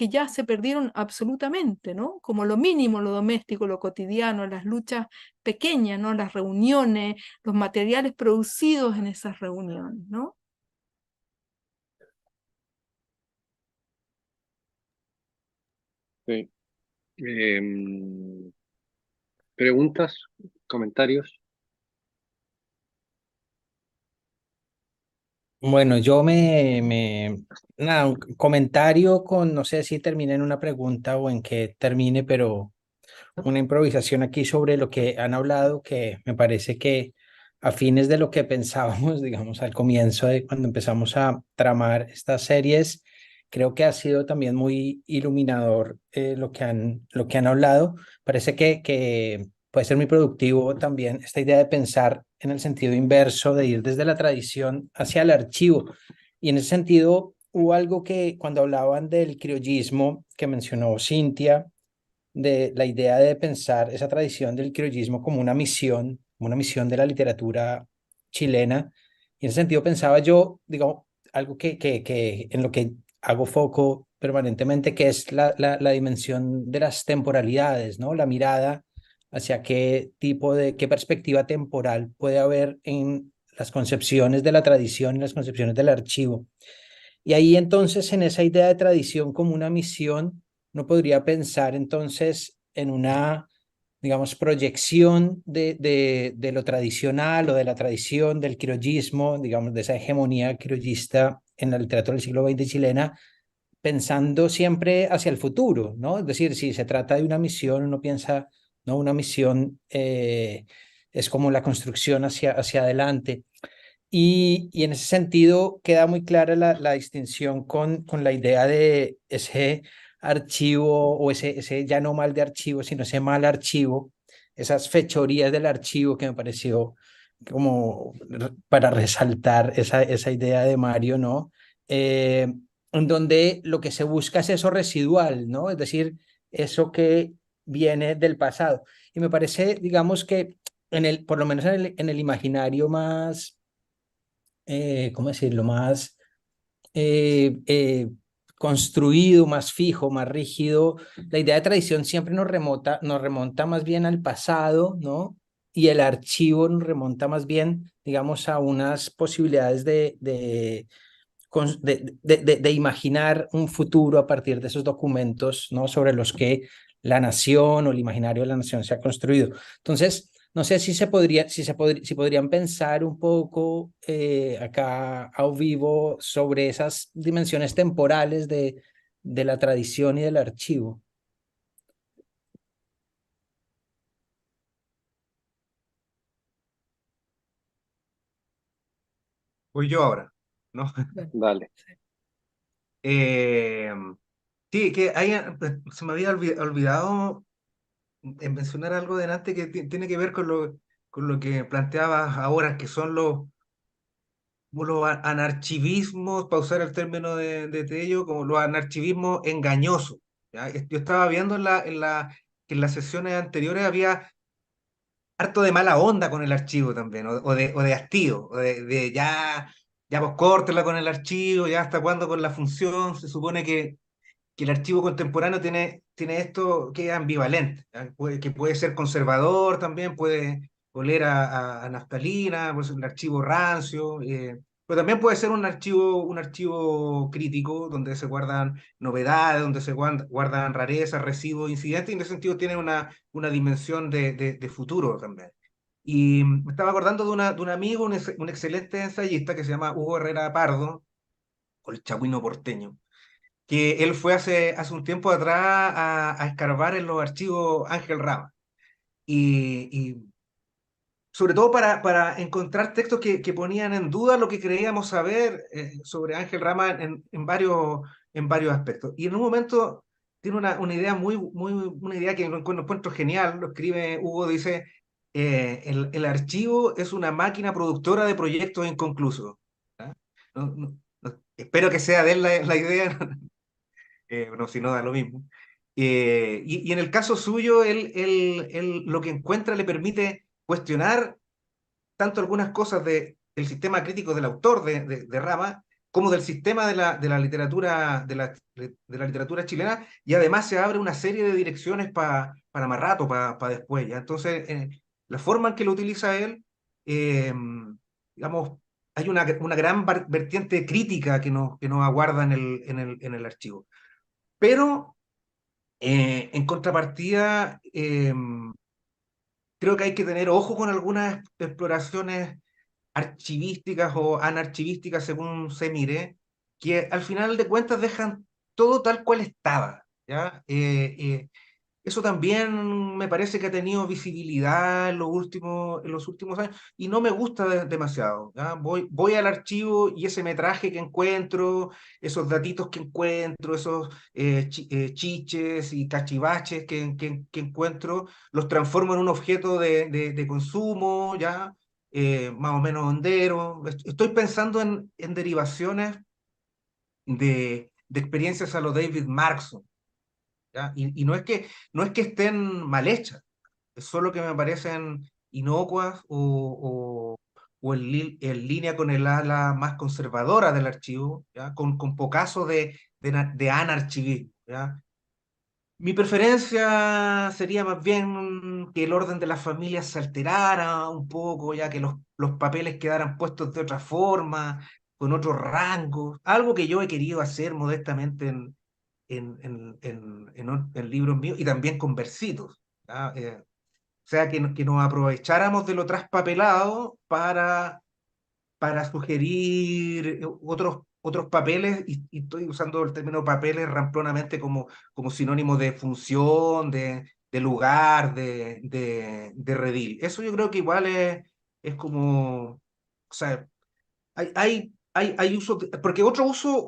ya se perdieron absolutamente, ¿no? Como lo mínimo, lo doméstico, lo cotidiano, las luchas pequeñas, ¿no? Las reuniones, los materiales producidos en esas reuniones, ¿no? Sí. ¿Preguntas? ¿Comentarios? Bueno, nada, un comentario con, no sé si termine en una pregunta o en qué termine, pero una improvisación aquí sobre lo que han hablado, que me parece que a fines de lo que pensábamos, digamos, al comienzo de cuando empezamos a tramar estas series, creo que ha sido también muy iluminador lo que han hablado. Parece que puede ser muy productivo también esta idea de pensar en el sentido inverso, de ir desde la tradición hacia el archivo. Y en ese sentido, hubo algo que cuando hablaban del criollismo que mencionó Cintia, de la idea de pensar esa tradición del criollismo como una misión de la literatura chilena. Y en ese sentido pensaba yo, digo, algo que en lo que hago foco permanentemente, que es la dimensión de las temporalidades, ¿no? La mirada hacia qué perspectiva temporal puede haber en las concepciones de la tradición y las concepciones del archivo. Y ahí entonces, en esa idea de tradición como una misión, no podría pensar entonces en una, digamos, proyección de lo tradicional o de la tradición del criollismo, digamos, de esa hegemonía criollista en la literatura del siglo XX chilena, pensando siempre hacia el futuro, ¿no? Es decir, si se trata de una misión, uno piensa, ¿no? Una misión es como la construcción hacia adelante. Y en ese sentido queda muy clara la distinción con la idea de ese archivo o ese ya no mal de archivo, sino ese mal archivo, esas fechorías del archivo que me pareció como para resaltar esa idea de Mario, ¿no? En donde lo que se busca es eso residual, ¿no? Es decir, eso que viene del pasado. Y me parece, digamos que por lo menos en el imaginario más ¿cómo decirlo? Más eh, eh, construido, más fijo, más rígido. La idea de tradición siempre nos remonta más bien al pasado, ¿no? Y el archivo nos remonta más bien, digamos, a unas posibilidades de imaginar un futuro a partir de esos documentos, ¿no? Sobre los que la nación o el imaginario de la nación se ha construido. Entonces, no sé si podrían pensar un poco acá a vivo sobre esas dimensiones temporales de la tradición y del archivo. Voy yo ahora, ¿no? Bueno, Dale. sí. Eh, sí, se me había olvidado en mencionar algo delante que tiene que ver con lo que planteabas ahora, que son como los anarchivismos, para usar el término de Tello, como los anarchivismos engañosos. ¿Ya? Yo estaba viendo que en las sesiones anteriores había harto de mala onda con el archivo también, o de hastío, de ya pues córtela con el archivo, ya hasta cuándo con la función. Se supone que el archivo contemporáneo tiene esto que es ambivalente, ¿ya? Que puede ser conservador también, puede oler a naftalina, pues el archivo rancio, Pero también puede ser un archivo crítico donde se guardan novedades, donde se guardan rarezas, residuos, incidentes, y en ese sentido tiene una dimensión de futuro también. Y me estaba acordando de un amigo, un excelente ensayista que se llama Hugo Herrera Pardo, o el Chagüino porteño, que él fue hace un tiempo atrás a escarbar en los archivos Ángel Rama. Y sobre todo para encontrar textos que ponían en duda lo que creíamos saber sobre Ángel Rama en varios aspectos. Y en un momento tiene una idea una idea que encuentro genial, lo escribe Hugo, dice, el archivo es una máquina productora de proyectos inconclusos. ¿Ah? Espero que sea de él la idea, no, si no da lo mismo. Y en el caso suyo, él lo que encuentra le permite cuestionar tanto algunas cosas del sistema crítico del autor de Rama, como del sistema de la literatura, de la literatura chilena, y además se abre una serie de direcciones para más rato, para después. ¿Ya? Entonces, la forma en que lo utiliza él, eh, digamos, hay una gran vertiente crítica que nos aguarda en el archivo. Pero, en contrapartida, creo que hay que tener ojo con algunas exploraciones archivísticas o anarchivísticas, según se mire, que al final de cuentas dejan todo tal cual estaba, ¿ya? Eso también me parece que ha tenido visibilidad en los últimos años y no me gusta demasiado, ¿ya? Voy al archivo y ese metraje que encuentro, esos datitos que encuentro, esos chiches y cachivaches que encuentro, los transformo en un objeto de consumo, ¿ya? Más o menos hondero. Estoy pensando en derivaciones de experiencias a lo David Markson, ¿ya? Y no es que estén mal hechas, es solo que me parecen inocuas o en línea con el ala más conservadora del archivo, ¿ya? Con pocaso de anarchivismo, ¿ya? Mi preferencia sería más bien que el orden de las familias se alterara un poco, ya que los papeles quedaran puestos de otra forma, con otros rangos, algo que yo he querido hacer modestamente en libros míos y también con versitos, ¿ya? O sea, que nos aprovecháramos de lo traspapelado para sugerir otros papeles, y estoy usando el término papeles ramplonamente como sinónimo de función, de lugar, de redil. Eso yo creo que igual es como, o sea, hay uso, porque otro uso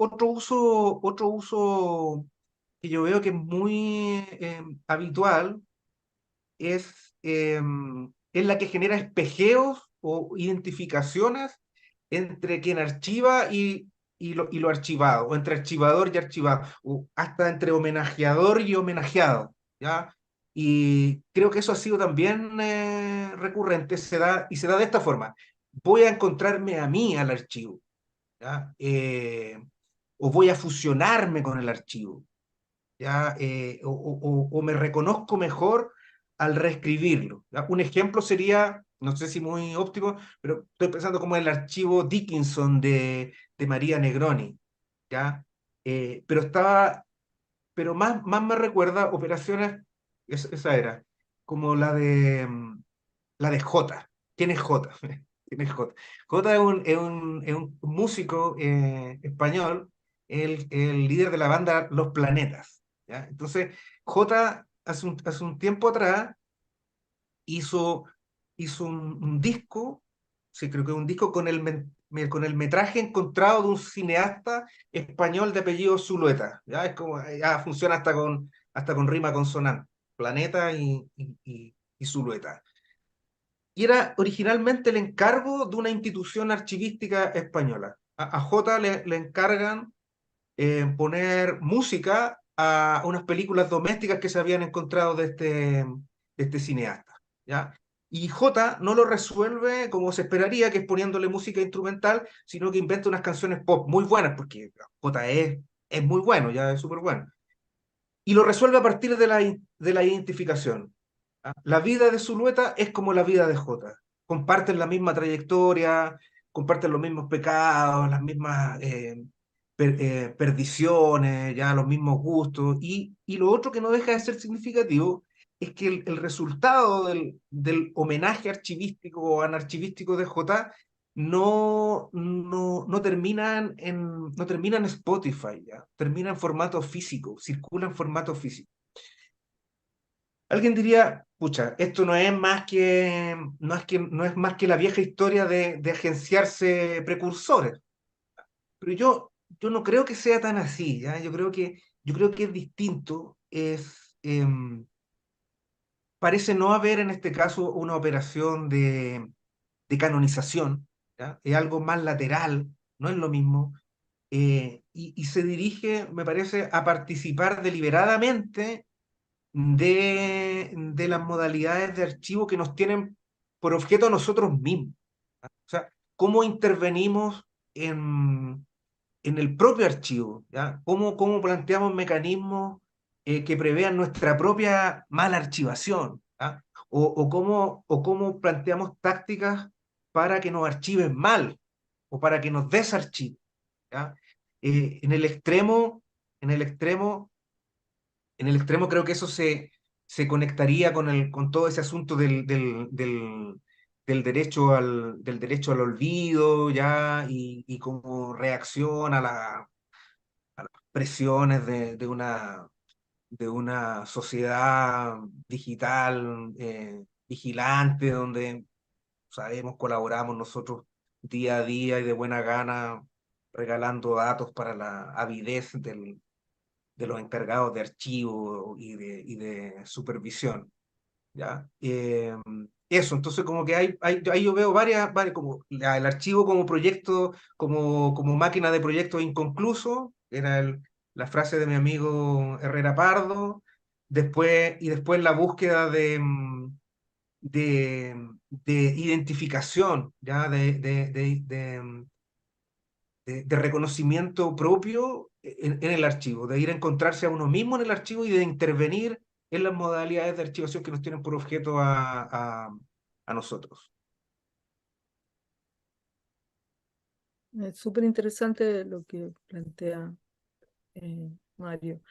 que yo veo que es muy habitual es la que genera espejeos o identificaciones entre quien archiva y lo archivado, o entre archivador y archivado, o hasta entre homenajeador y homenajeado, ¿ya? Y creo que eso ha sido también recurrente, y se da de esta forma. Voy a encontrarme a mí al archivo, ¿ya? O voy a fusionarme con el archivo, ¿ya? O me reconozco mejor al reescribirlo, ¿ya? Un ejemplo sería, no sé si muy óptimo, pero estoy pensando como el archivo Dickinson de María Negroni, ¿ya? Pero más me recuerda operaciones, esa era, como la de J. ¿Quién es J? ¿Quién es J? J es un músico español, el líder de la banda Los Planetas, ¿ya? Entonces, J hace un tiempo atrás hizo, hizo un disco, sí, creo que un disco con el metraje encontrado de un cineasta español de apellido Zulueta, ¿ya? Es como, ya funciona hasta con rima consonante, Planeta y Zulueta. Y era originalmente el encargo de una institución archivística española. A J le encargan poner música a unas películas domésticas que se habían encontrado de este cineasta, ¿ya? Y J no lo resuelve como se esperaría, que es poniéndole música instrumental, sino que inventa unas canciones pop muy buenas, porque J es muy bueno, ya es súper bueno. Y lo resuelve a partir de la identificación. ¿Ah? La vida de Zulueta es como la vida de J. Comparten la misma trayectoria, comparten los mismos pecados, las mismas perdiciones, ya los mismos gustos, y lo otro que no deja de ser significativo es que el resultado del homenaje archivístico o anarchivístico de J no termina en Spotify, ¿ya? Termina en formato físico, circula en formato físico. Alguien diría, pucha, esto no es más que, no es más que la vieja historia de agenciarse precursores. Pero yo no creo que sea tan así, ¿ya? Yo creo que es distinto, parece no haber en este caso una operación de canonización, ¿ya? Es algo más lateral, no es lo mismo, y se dirige, me parece, a participar deliberadamente de las modalidades de archivo que nos tienen por objeto a nosotros mismos. ¿Ya? O sea, cómo intervenimos en el propio archivo, ¿ya? Cómo planteamos mecanismos que prevean nuestra propia mala archivación, ¿ya? O cómo planteamos tácticas para que nos archiven mal o para que nos desarchiven, ¿ya? En el extremo, en el extremo, en el extremo creo que eso se conectaría con todo ese asunto del derecho al olvido, ¿ya? Y como reacción a las presiones de una sociedad digital vigilante, donde sabemos, colaboramos nosotros día a día y de buena gana, regalando datos para la avidez de los encargados de archivo y de supervisión, ¿ya? Eso, entonces como que ahí yo veo varias como el archivo como proyecto, como máquina de proyectos inconcluso, era la frase de mi amigo Herrera Pardo, después la búsqueda de identificación, ¿ya? De reconocimiento propio en el archivo, de ir a encontrarse a uno mismo en el archivo y de intervenir en las modalidades de archivación que nos tienen por objeto a nosotros. Es súper interesante lo que plantea Mario.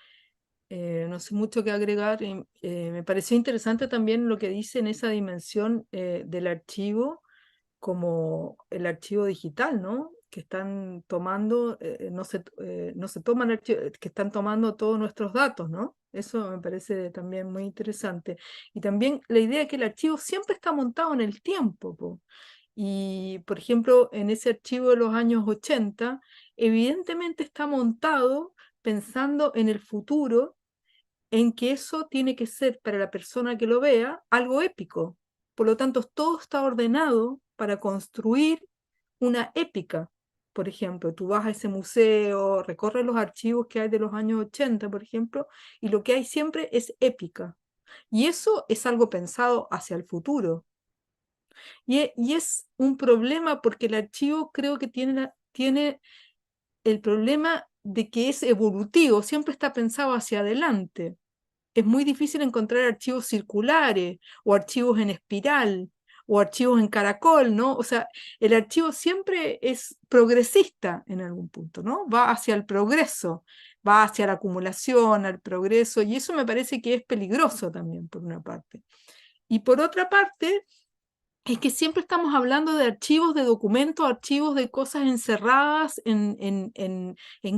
No sé mucho qué agregar. Me pareció interesante también lo que dice en esa dimensión del archivo, como el archivo digital, ¿no? Que están tomando, no se toman que están tomando todos nuestros datos, ¿no? Eso me parece también muy interesante. Y también la idea de que el archivo siempre está montado en el tiempo, po. Y, por ejemplo, en ese archivo de los años 80, evidentemente está montado pensando en el futuro, en que eso tiene que ser para la persona que lo vea algo épico. Por lo tanto, todo está ordenado para construir una épica. Por ejemplo, tú vas a ese museo, recorres los archivos que hay de los años 80, por ejemplo, y lo que hay siempre es épica. Y eso es algo pensado hacia el futuro. Y es un problema porque el archivo creo que tiene el problema de que es evolutivo, siempre está pensado hacia adelante. Es muy difícil encontrar archivos circulares o archivos en espiral o archivos en caracol, ¿no? O sea, el archivo siempre es progresista en algún punto, ¿no? Va hacia el progreso, va hacia la acumulación, al progreso, y eso me parece que es peligroso también, por una parte. Y por otra parte, es que siempre estamos hablando de archivos de documentos, archivos de cosas encerradas en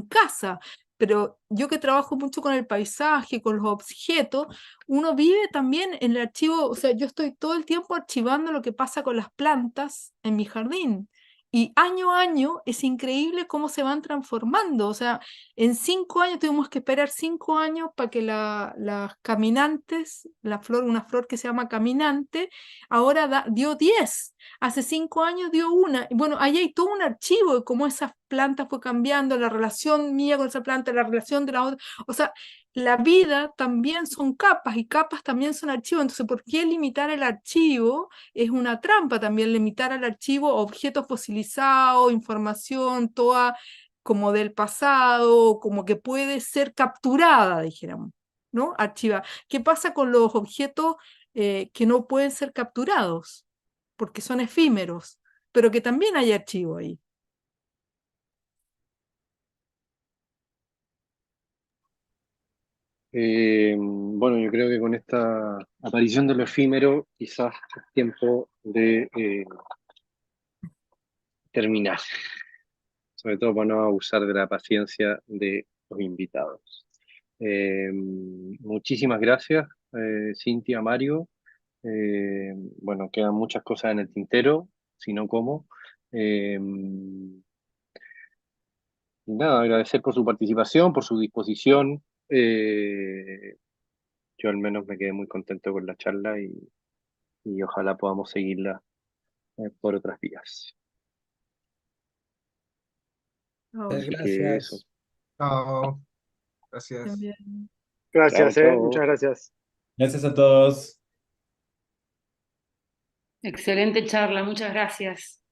casa, pero yo que trabajo mucho con el paisaje, con los objetos, uno vive también en el archivo, o sea, yo estoy todo el tiempo archivando lo que pasa con las plantas en mi jardín. Y año a año es increíble cómo se van transformando. O sea, en 5 años tuvimos que esperar 5 años para que las caminantes, una flor que se llama caminante, ahora dio 10. Hace 5 años dio una. Bueno, ahí hay todo un archivo de cómo esa planta fue cambiando, la relación mía con esa planta, la relación de la otra. O sea, la vida también son capas y capas también son archivos. Entonces, ¿por qué limitar el archivo? Es una trampa también limitar al archivo objetos fosilizados, información toda como del pasado, como que puede ser capturada, dijéramos, ¿no? Archiva. ¿Qué pasa con los objetos que no pueden ser capturados? Porque son efímeros. pero que también hay archivo ahí. Bueno, yo creo que con esta aparición de lo efímero, quizás es tiempo de terminar, sobre todo para no abusar de la paciencia de los invitados. Muchísimas gracias, Cintia, Mario. Bueno, quedan muchas cosas en el tintero, si no cómo. Y nada, agradecer por su participación, por su disposición. Yo al menos me quedé muy contento con la charla y ojalá podamos seguirla por otras vías. Ahora Así que eso. Gracias. Chao. Gracias. también. Gracias, Chao, chao. muchas gracias. Gracias a todos. Excelente charla, muchas gracias.